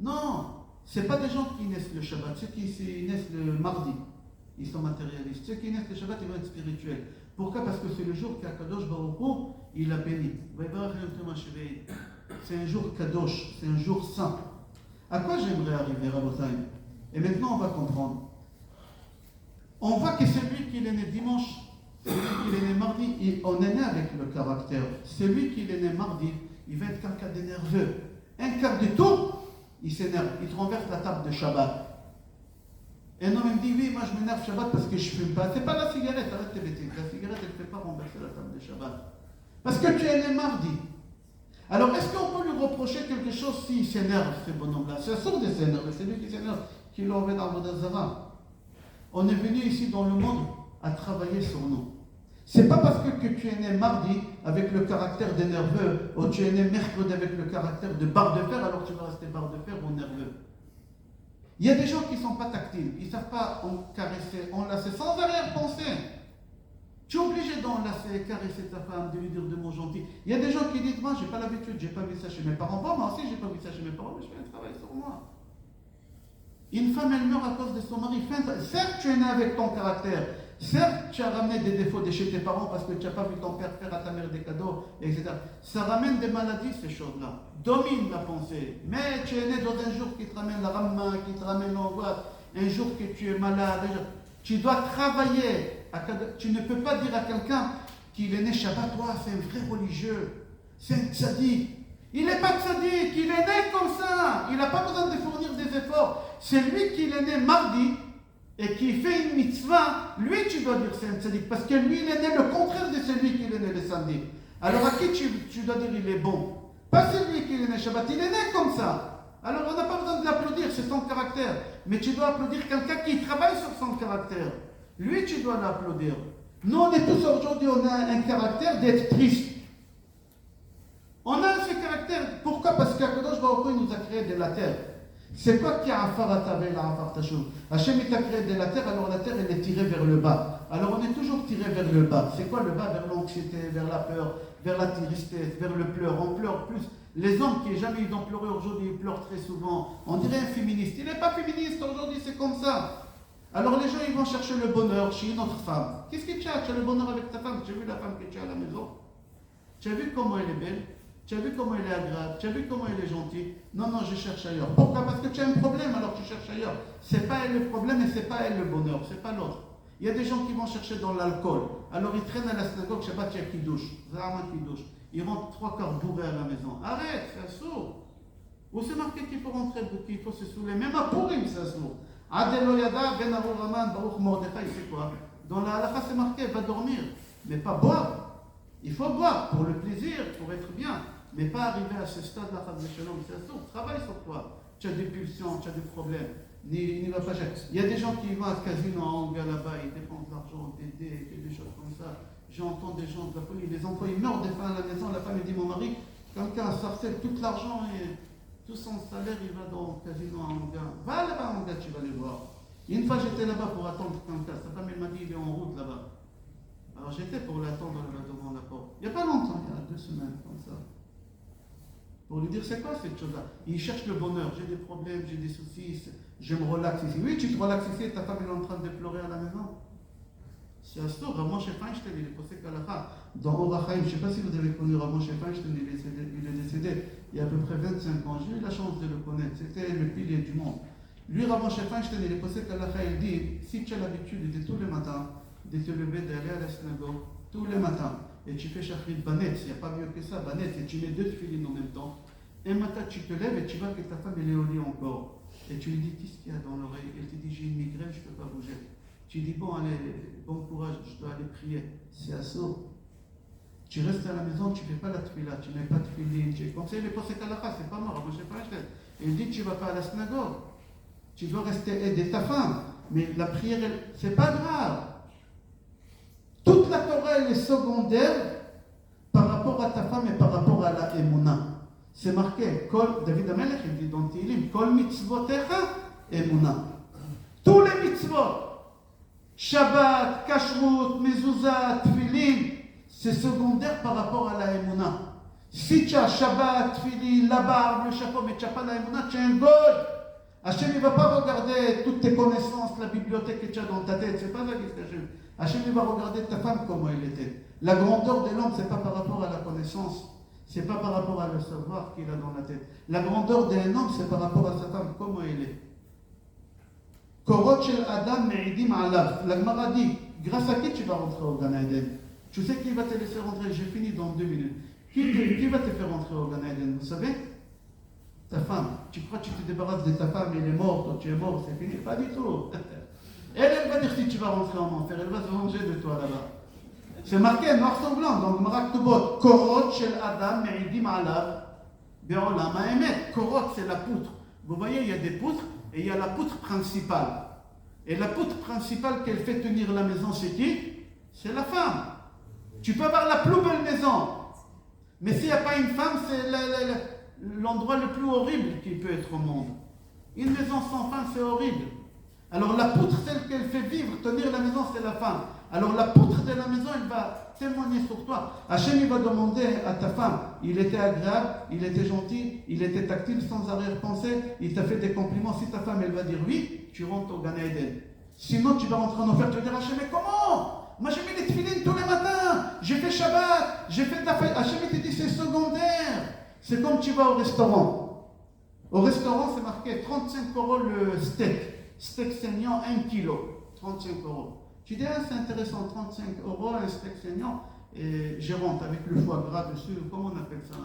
Non, ce n'est pas des gens qui naissent le Shabbat, ceux qui naissent le mardi. Ils sont matérialistes. Ceux qui naissent le Shabbat, ils vont être spirituels. Pourquoi? Parce que c'est le jour qu'Akadosh Baruch Hu, il a béni. C'est un jour Kadosh, c'est un jour saint. À quoi j'aimerais arriver, Rabotai? Et maintenant, on va comprendre. On voit que celui qui est né dimanche, celui qui est né mardi, on est né avec le caractère. Celui qui est né mardi, il va être quelqu'un de nerveux. Un quart de tour, il s'énerve, il renverse la table de Shabbat. Et un homme me dit, oui, moi je m'énerve Shabbat parce que je ne fume pas. C'est pas la cigarette, arrête tes bêtises. La cigarette, elle ne fait pas renverser la table de Shabbat. Parce que tu es né mardi. Alors, est-ce qu'on peut lui reprocher quelque chose s'il s'énerve, ce bonhomme-là? C'est sûr de s'énerver, c'est lui qui s'énerve, qui l'a enlevé dans Vodazara. On est venu ici dans le monde à travailler sur nous. C'est pas parce que tu es né mardi avec le caractère de nerveux, ou tu es né mercredi avec le caractère de barre de fer, alors tu vas rester barre de fer ou nerveux. Il y a des gens qui ne sont pas tactiles, ils ne savent pas caresser, enlacer, sans arrière-pensée. Tu es obligé d'enlacer, caresser ta femme, de lui dire de mots gentils. Il y a des gens qui disent, moi, je n'ai pas l'habitude, je n'ai pas vu ça chez mes parents. Bon, moi aussi, je n'ai pas vu ça chez mes parents, mais je fais un travail sur moi. Une femme, elle meurt à cause de son mari. Certes, tu es né avec ton caractère. Certes, tu as ramené des défauts de chez tes parents parce que tu n'as pas vu ton père faire à ta mère des cadeaux, etc. Ça ramène des maladies, ces choses-là. Domine la pensée. Mais tu es né dans un jour qui te ramène la rama, qui te ramène l'angoisse, un jour que tu es malade. Tu dois travailler. Tu ne peux pas dire à quelqu'un qu'il est né Shabbat, toi, c'est un vrai religieux, c'est un tzaddik. Il n'est pas tzaddik, il est né comme ça. Il n'a pas besoin de fournir des efforts. C'est lui qui est né mardi et qui fait une mitzvah, lui tu dois dire c'est un tzaddik, parce que lui il est né le contraire de celui qui est né le samedi. Alors à qui tu dois dire il est bon? Pas celui qui est né Shabbat, il est né comme ça. Alors on n'a pas besoin de l'applaudir, c'est son caractère. Mais tu dois applaudir quelqu'un qui travaille sur son caractère. Lui tu dois l'applaudir. Nous on est tous aujourd'hui, on a un caractère d'être triste. On a ce caractère. Pourquoi? Parce qu'Akadosh Baruch Hu nous a créé de la terre. C'est quoi qui a afaratabé la afartachou? Hachem il a créé de la terre, alors la terre elle est tirée vers le bas. Alors on est toujours tiré vers le bas. C'est quoi le bas? Vers l'anxiété, vers la peur, vers la tristesse, vers le pleur. On pleure plus. Les hommes qui jamais ils ont pleuré aujourd'hui, ils pleurent très souvent. On dirait un féministe. Il n'est pas féministe aujourd'hui, c'est comme ça. Alors les gens ils vont chercher le bonheur chez une autre femme. Qu'est-ce que tu as? Tu as le bonheur avec ta femme. Tu as vu la femme que tu as à la maison? Tu as vu comment elle est belle? Tu as vu comment elle est agréable? Tu as vu comment elle est gentille? Non, je cherche ailleurs. Pourquoi? Parce que tu as un problème, alors tu cherches ailleurs. C'est pas elle le problème et c'est pas elle le bonheur, c'est pas l'autre. Il y a des gens qui vont chercher dans l'alcool. Alors ils traînent à la synagogue, je sais pas, il y a qui douche. Vraiment qui douche. Ils rentrent 3 quarts bourrés à la maison. Arrête, c'est sourd. Où c'est marqué qu'il faut rentrer, qu'il faut se saouler? Même à Purim, c'est sourd. Adelo Yada, Ben Aru Raman, Baruch Mordechai, c'est quoi? Dans la halakha, c'est marqué, va dormir. Mais pas boire. Il faut boire pour le plaisir, pour être bien. Mais pas arriver à ce stade-là, c'est sourd. Travaille sur toi. Tu as des pulsions, tu as des problèmes. N'y va pas chercher. Il y a des gens qui vont à casino à Anga là-bas, ils dépensent de l'argent, des choses comme ça. J'entends des gens de la folie, les enfants ils meurent des fois à la maison, la femme dit mon mari, quelqu'un a sorti tout l'argent et tout son salaire il va dans le casino à Anga. Va là-bas à Anga, tu vas les voir. Une fois j'étais là-bas pour attendre quelqu'un, sa femme elle m'a dit il est en route là-bas. Alors j'étais pour l'attendre là devant la porte. Il n'y a pas longtemps, il y a 2 semaines comme ça. Pour lui dire, c'est quoi cette chose-là? Il cherche le bonheur. J'ai des problèmes, j'ai des soucis, je me relaxe ici. Oui, tu te relaxes ici et ta femme est en train de pleurer à la maison. C'est assourd. Rav Moshe Feinstein, il est posé Kalacha. Dans Orach Chaim, je ne sais pas si vous avez connu Rav Moshe Feinstein, il est décédé il y a à peu près 25 ans. J'ai eu la chance de le connaître. C'était le pilier du monde. Lui, Rav Moshe Feinstein, il est posé Kalacha, il dit, si tu as l'habitude de tous les matins, de te lever, d'aller à la synagogue, tous les matins, et tu fais Shachrit Banet, il n'y a pas mieux que ça, Banet, et tu mets 2 tefilines en même temps, un matin tu te lèves et tu vois que ta femme elle est au lit encore. Et tu lui dis, qu'est-ce qu'il y a dans l'oreille? Elle te dit, j'ai une migraine, je ne peux pas bouger. Tu dis, bon, allez, bon courage, je dois aller prier. C'est assaut. Tu restes à la maison, tu ne fais pas la tefila, tu n'as pas de tefilin, tu es conseillé les posés Kalacha, c'est pas mort, moi je sais pas acheter. Et il dit, tu ne vas pas à la synagogue. Tu dois rester aider ta femme. Mais la prière, c'est pas grave. Toute la Torah, elle est secondaire par rapport à ta femme et par rapport à la Emouna. C'est marqué, David Amelech, il dit dans Tilim, Kol mitzvotecha Emouna. Tous les mitzvot, Shabbat, Kashrut, Mezuzah, Tfilin, c'est secondaire par rapport à la Emouna. Si tu as Shabbat, Tfilin, la barbe, le chapeau, mais tu n'as pas la Emouna, tu es un goy. Hachem ne va pas regarder toutes tes connaissances, la bibliothèque que tu as dans ta tête, c'est pas ça qui se Hachem. Hachem va regarder ta femme comment elle était. La grandeur de l'homme, c'est pas par rapport à la connaissance, c'est pas par rapport à le savoir qu'il a dans la tête. La grandeur d'un homme, c'est par rapport à sa femme, comment elle est. Korot shel Adam me'idim alav. La Gemara dit, grâce à qui tu vas rentrer au Gan Eden? Tu sais qui va te laisser rentrer? J'ai fini dans 2 minutes. Qui va te faire rentrer au Gan Eden? Vous savez? Ta femme. Tu crois que tu te débarrasses de ta femme, elle est morte, toi tu es mort, c'est fini? Pas du tout. Elle va dire si tu vas rentrer en enfer, elle va se venger de toi là-bas. C'est marqué noir sur blanc dans le Marak Tubot. Korot shel Adam me'idim alav be'olam ha'emet. Korot, c'est la poutre. Vous voyez, il y a des poutres et il y a la poutre principale. Et la poutre principale qu'elle fait tenir la maison, c'est qui? C'est la femme. Tu peux avoir la plus belle maison, mais s'il n'y a pas une femme, c'est l'endroit le plus horrible qui peut être au monde. Une maison sans femme, c'est horrible. Alors la poutre, celle qu'elle fait vivre, tenir la maison, c'est la femme. Alors la poutre de la maison, elle va témoigner sur toi. Hachem, il va demander à ta femme, il était agréable, il était gentil, il était tactile, sans arrière-pensée, il t'a fait des compliments. Si ta femme, elle va dire oui, tu rentres au Gan Eden. Sinon, tu vas rentrer en enfer, tu vas dire Hachem, mais comment? Moi, j'ai mis les tefilines tous les matins, j'ai fait Shabbat, j'ai fait de la fête. Hachem, il te dit, c'est secondaire. C'est comme tu vas au restaurant. Au restaurant, c'est marqué 35 € le steak. Steak saignant, 1 kg. 35 €. Tu dis, ah, c'est intéressant, 35 € un steak saignant. Et je rentre avec le foie gras dessus. Comment on appelle ça?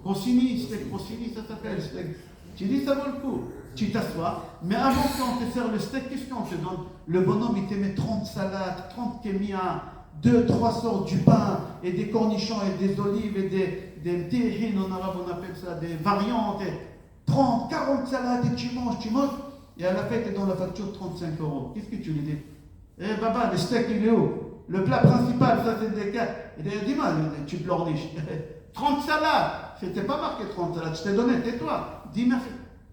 Rossini, steak Rossini, ça s'appelle steak. Tu dis, ça vaut le coup. Tu t'assois. Mais avant qu'on te sert le steak, qu'est-ce qu'on te donne? Le bonhomme, il te met 30 salades, 30 kémias, 2-3 sortes du pain, et des cornichons, et des olives, et des tihines, en arabe on appelle ça, des variantes, et 30, 40 salades, et tu manges, et à la fin, tu es dans la facture 35 €. Qu'est-ce que tu lui dis? Eh baba, le steak, il est où? Le plat principal, ça c'est des cas. Et dis-moi, tu pleurniches. 30 salades, c'était pas marqué 30 salades, je t'ai donné, tais-toi, dis merci.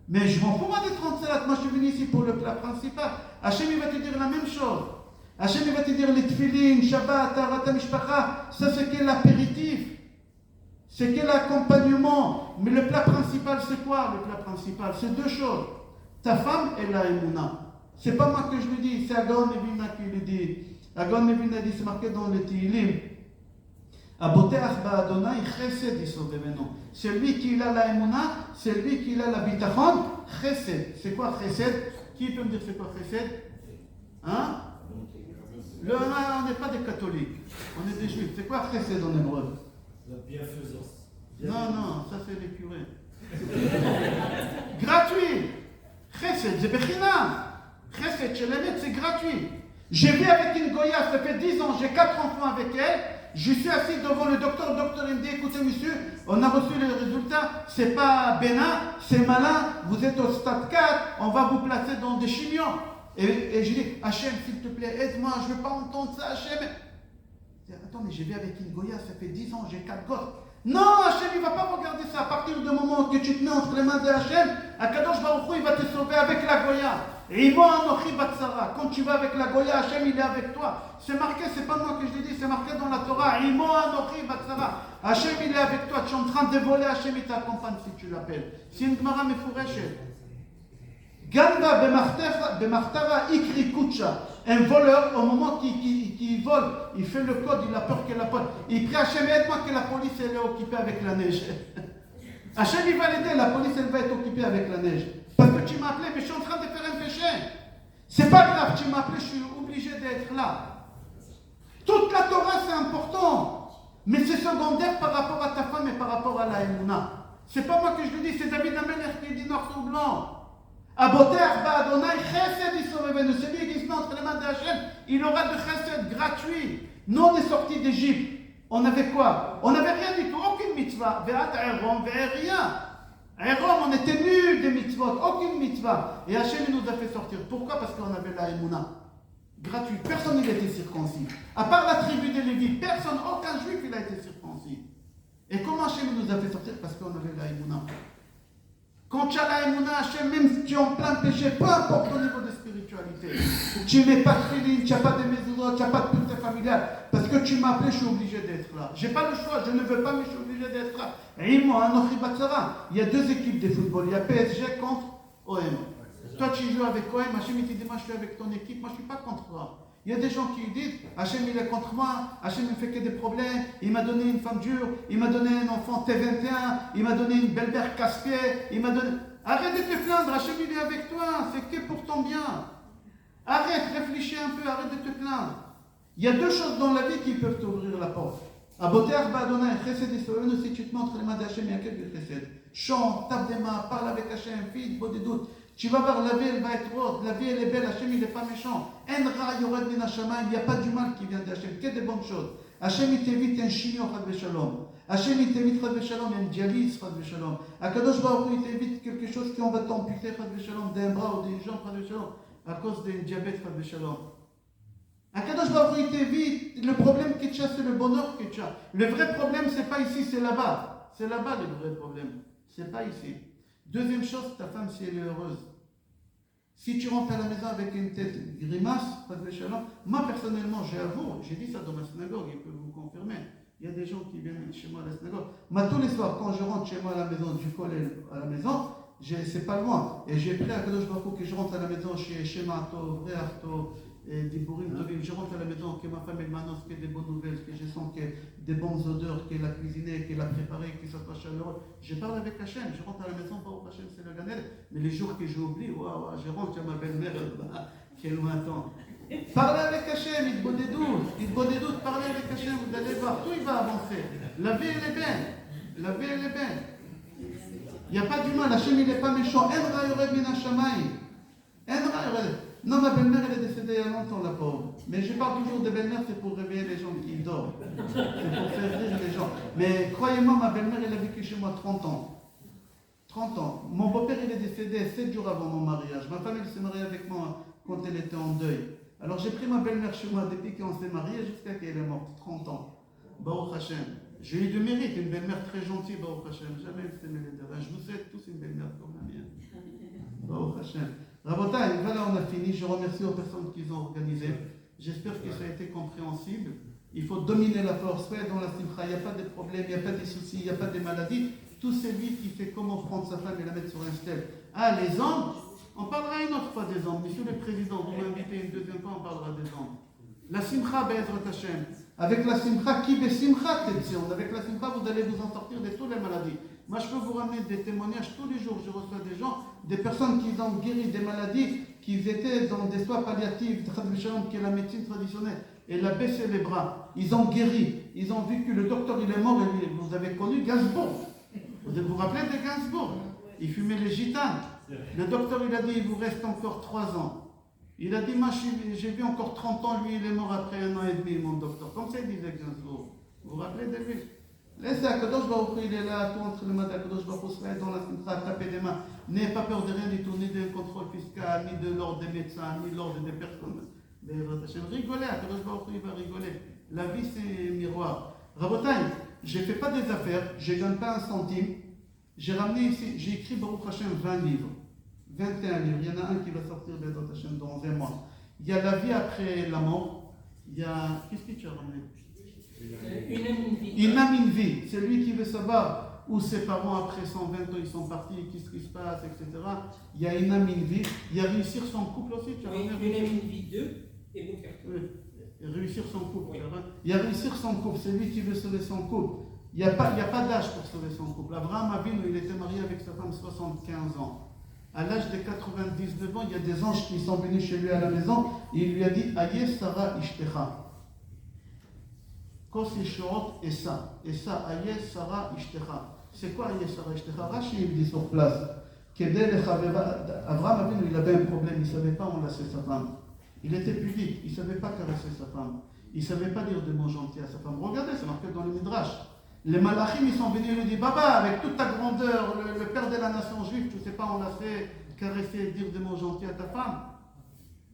Mais je m'en fous moi des 30 salades, moi je suis venu ici pour le plat principal. Hachem, il va te dire la même chose. Hachem, il va te dire les tefilin, Shabbat, Arata Mishpacha, ça c'est que l'apéritif. C'est que l'accompagnement. Mais le plat principal, c'est quoi le plat principal? C'est 2 choses. Ta femme et la Emouna. C'est pas moi que je le dis, c'est Agaon Nevina qui le dit. Agaon Nevina dit, c'est marqué dans le Tihilim. Aboteach ba'Adonai chesed yisodevenu. Celui qui a la Emouna, celui qui a la bitachon, chesed. C'est quoi chesed? Qui peut me dire c'est quoi chesed? Hein? On n'est pas des catholiques, on est des juifs. C'est quoi chesed en hébreu? La bienfaisance. Non, ça c'est les curés. Gratuit. Chesed, c'est bechinam. Chesed, chez les c'est gratuit. J'ai vu avec une goya, ça fait 10 ans, j'ai 4 enfants avec elle. Je suis assis devant le docteur il me dit, écoutez monsieur, on a reçu les résultats, c'est pas bénin, c'est malin, vous êtes au stade 4, on va vous placer dans des chimios. Et je dis, Hachem, s'il te plaît, aide-moi, je ne veux pas entendre ça, Hachem. Attends, mais j'ai vu avec une goya, ça fait 10 ans, j'ai 4 gosses. Non, Hachem, il ne va pas regarder ça. À partir du moment que tu te mets entre les mains de Hachem, Akadosh Baruch Hu, il va te sauver avec la Goya. Et quand tu vas avec la Goya, Hachem, il est avec toi. C'est marqué, c'est pas moi que je l'ai dit, c'est marqué dans la Torah. Hachem, il est avec toi. Tu es en train de voler, Hachem, il t'accompagne si tu l'appelles. C'est une Gemara Mefureshet. Ganda b'machtara ikri kucha. Un voleur, au moment qu'il vole, il fait le code, il a peur que la police. Il prie Hachem, aide-moi que la police elle est occupée avec la neige. Hachem, il va l'aider, la police elle va être occupée avec la neige. Parce que tu m'as appelé, mais je suis en train de faire un péché. C'est pas grave, tu m'as appelé, je suis obligé d'être là. Toute la Torah c'est important, mais c'est secondaire par rapport à ta femme et par rapport à la Emouna. C'est pas moi que je le dis, c'est David Amelech qui dit noir sur blanc. Aboter ba Adonai chesed isorevenu, celui qui se met entre les mains de Hachem, il aura de chesed gratuit. Nous on est sortis d'Égypte. On avait quoi? On n'avait rien du tout, aucune mitzvah. Ve'at Aaron, rien. Aaron, on était nuls des mitzvot, aucune mitzvah. Et Hachem nous a fait sortir. Pourquoi? Parce qu'on avait la Emouna. Gratuit. Personne n'a été circoncis. À part la tribu des Lévites, personne, aucun juif, il a été circoncis. Et comment Hachem nous a fait sortir? Parce qu'on avait la Emouna. Quand tu as la Emouna, Hachem, même si tu es en plein péché, peu importe ton niveau de spiritualité, tu n'es pas de filine, tu n'as pas de mezuzot, tu n'as pas de culte familial, parce que tu m'as appelé, je suis obligé d'être là. Je n'ai pas le choix, je ne veux pas, mais je suis obligé d'être là. Et moi, Anochi Batsara, il y a deux équipes de football, il y a PSG contre OM. Toi, tu joues avec OM, Hachem, il te dit, moi, je suis avec ton équipe, moi, je ne suis pas contre toi. Il y a des gens qui disent, Hachem il est contre moi, Hachem il me fait que des problèmes, il m'a donné une femme dure, il m'a donné un enfant T21, il m'a donné une belle-mère casse-pied, il m'a donné... Arrête de te plaindre, Hachem il est avec toi, c'est que pour ton bien. Arrête, réfléchis un peu, arrête de te plaindre. Il y a deux choses dans la vie qui peuvent t'ouvrir la porte. Aboter Badona et Chesed Israël, si tu te mets entre les mains d'Hachem, il y a quelques Chesed. Chante, tape des mains, parle avec Hachem, fille, beau des doutes. Tu vas voir, la vie elle va être haute, la vie elle est belle, Hachem il n'est pas méchant. En Yored Min Hashamayim, il n'y a pas du mal qui vient d'Hachem, que des bonnes choses. Hachem il t'évite un chignon, Chad Veshalom. Hachem il t'évite Chad Veshalom, un dialyse, Chad Veshalom. Akadosh Baruch Hu il t'évite quelque chose qu'on va t'amputer, Chad Veshalom, d'un bras ou d'une jambe, Chad Veshalom, à cause d'un diabète, Chad Veshalom. Akadosh Baruch Hu il t'évite le problème que tu as, c'est le bonheur que tu as. Le vrai problème, c'est pas ici, c'est là-bas. C'est là-bas le vrai problème. C'est pas ici. Deuxième chose, ta femme, si elle est heureuse. Si tu rentres à la maison avec une tête grimace, moi personnellement, j'avoue, j'ai dit ça dans ma synagogue, il peut vous confirmer. Il y a des gens qui viennent chez moi à la synagogue. Moi, tous les soirs, quand je rentre chez moi à la maison, du collège à la maison, c'est pas loin. Et j'ai pris à Kadosh Baruch Hu que je rentre à la maison chez Shema Tov, Réarto, et des Bourim Tovim. Je rentre à la maison, que ma femme elle m'annonce qu'il y a des bonnes nouvelles, que je sens qu'il y a des bonnes odeurs, qu'elle a cuisiné, qu'elle a préparé, que ça soit chaleureux. Je parle avec Hachem, je rentre à la maison, Baruch Hachem, c'est le Ganel. Mais les jours que j'oublie, waouh, je rentre, il y a ma belle-mère qui est loin temps. Parlez avec Hachem, il te doute, parlez avec Hachem, vous allez voir, tout il va avancer. La vie elle est belle, la vie elle est belle. Il n'y a pas du mal, Hachem il n'est pas méchant. En Yored Min Hashamayim. Non, ma belle-mère elle est décédée il y a longtemps, la pauvre. Mais je parle toujours de belle-mère, c'est pour réveiller les gens qui dorment. C'est pour faire rire les gens. Mais croyez-moi, ma belle-mère elle a vécu chez moi 30 ans. 30 ans. Mon beau-père il est décédé 7 jours avant mon mariage. Ma femme elle s'est mariée avec moi quand elle était en deuil. Alors j'ai pris ma belle-mère chez moi depuis qu'on s'est marié jusqu'à qu'elle est morte, 30 ans. Baruch Hashem. J'ai eu du mérite, une belle-mère très gentille, Baruch Hashem. Jamais elle s'est mêlée de rien. Je vous souhaite tous une belle-mère comme la mienne. Baruch Hashem. Rabotai, voilà, on a fini. Je remercie aux personnes qui ont organisé. J'espère que ça a été compréhensible. Il faut dominer la force. Soyez dans la simcha. Il n'y a pas de problème, il n'y a pas de soucis, il n'y a pas de maladies. Tout c'est lui qui fait comment prendre sa femme et la mettre sur un stèle. Ah, les hommes, on parlera une autre fois des hommes. Monsieur le Président, vous m'invitez une deuxième fois, on parlera des hommes. La simcha, Be'ezrat Hashem. Avec la simcha, qui simcha tetzion. Avec la simcha, vous allez vous en sortir de toutes les maladies. Moi, je peux vous ramener des témoignages tous les jours. Je reçois des gens, des personnes qui ont guéri des maladies, qui étaient dans des soins palliatifs, qui est la médecine traditionnelle. Elle a baissé les bras. Ils ont guéri. Ils ont vu que le docteur, il est mort. Et vous avez connu Gainsbourg. Vous vous rappelez de Gainsbourg? Il fumait les gitanes. Le docteur, il a dit, il vous reste encore 3 ans. Il a dit, moi, j'ai vu encore 30 ans. Lui, il est mort après 1 an et demi, mon docteur. Comme ça, il disait Gainsbourg. Vous vous rappelez de lui? Laissez Akadosh Baruch Hu, il est là, tout entre les mains d'Akadosh Baruch Hu, soyez dans la simcha, tapez des mains. N'ayez pas peur de rien du tout, ni d'un contrôle fiscal, ni de l'ordre des médecins, ni de l'ordre des personnes. Mais rigolez, Akadosh Baruch Hu, il va rigoler. La vie, c'est un miroir. Rabotai, je ne fais pas des affaires, je ne gagne pas un centime. J'ai ramené ici, j'ai écrit Baruch Hashem 20 livres, 21 livres. Il y en a un qui va sortir Baruch Hashem dans un mois. Il y a la vie après la mort. Il y a. Qu'est-ce que tu as ramené? Une âme, une vie. C'est lui qui veut savoir où ses parents, après 120 ans, ils sont partis, qu'est-ce qui se passe, etc. Il y a une âme, une vie. Il y a réussir son couple aussi. Tu as Oui, ramené une âme, une vie, 2 et mon cœur. Oui. Réussir son couple. Oui. Il y a réussir son couple. C'est lui qui veut sauver son couple. Il n'y a pas d'âge pour sauver son couple. Abraham Avinu, il était marié avec sa femme 75 ans. À l'âge de 99 ans, il y a des anges qui sont venus chez lui à la maison et il lui a dit Aye Sarah Ishtecha. Kosi Shorot et ça. Et ça, Aye Sarah Ishtecha. C'est quoi Aye Sarah Ishtecha? Rashi, il dit sur place. Abraham Avinu, il avait un problème, il ne savait pas enlacer sa femme. Il était pudique, il ne savait pas caresser sa femme. Il ne savait pas dire des mots gentils à sa femme. Regardez, c'est marqué dans le Midrash. Les malachim, ils sont venus et lui disent Baba, avec toute ta grandeur, le père de la nation juive, tu ne sais pas enlacer, caresser, dire des mots gentils à ta femme.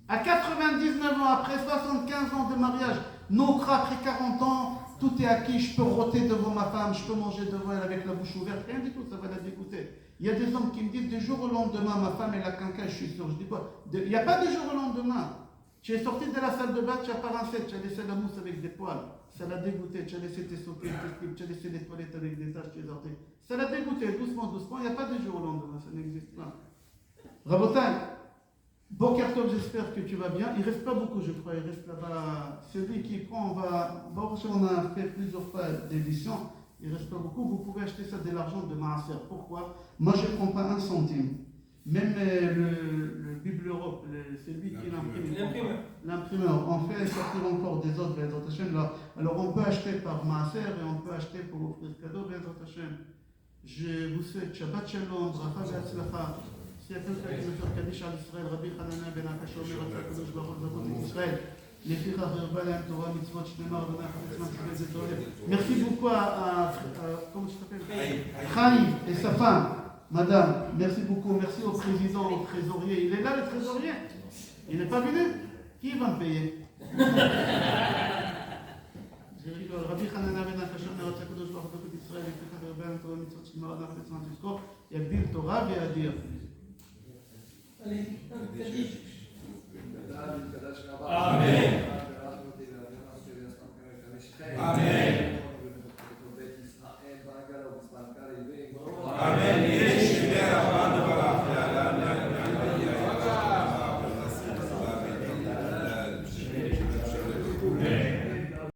À 99 ans, après 75 ans de mariage, Nokra, après 40 ans, tout est acquis, je peux rôter devant ma femme, je peux manger devant elle avec la bouche ouverte, rien du tout, ça va la dégoûter. Il y a des hommes qui me disent du jour au lendemain, ma femme elle a quinquin, je suis sûr. Je dis quoi? Il n'y a pas de jour au lendemain. Tu es sorti de la salle de bain, tu n'as pas rincé, tu as laissé la mousse avec des poils. Ça l'a dégoûté, tu as laissé tes sockets, tes slips, tu as laissé les toilettes avec des taches, tu es sorti. Ça l'a dégoûté, doucement, doucement, il n'y a pas de jour au lendemain, ça n'existe pas. Rabotai, Bokertov, j'espère que tu vas bien. Il ne reste pas beaucoup, je crois, il reste là-bas. Celui qui prend, on a fait plusieurs fois d'éditions, il ne reste pas beaucoup. Vous pouvez acheter ça de l'argent de Maaser. Pourquoi? Moi, je ne prends pas un centime. Même le Bible Europe, c'est lui qui l'imprime. L'imprimeur. On fait sortir encore des autres Bezrat Hashem là. Alors on peut acheter par Maaser et on peut acheter pour offrir cadeau Bezrat Hashem. Je vous souhaite Shabbat Shalom, Bracha Ve'atzlacha. S'il y a quelqu'un qui veut faire Kaddish al Israël, Rabbi Hanana ben Akash Omer HaKadosh Baruch Hu Israël. לפיכך הרבה להם תורה מצוות שנאמר אדוני חפץ בן זה תועלת. Merci beaucoup à comment tu t'appelles? Chaim et sa femme. Madame, merci beaucoup. Merci au président, au trésorier. Il est là, le trésorier? Il n'est pas venu? Qui va me payer? Je rigole. Rabbi Hanana ben Akash Omer HaKadosh Baruch Hu Israël. לפיכך הרבה להם תורה מצוות שנאמר אדוני חפץ בן זה תזכור. יגדיל תורה ויאדיר. Allez, Kaddish.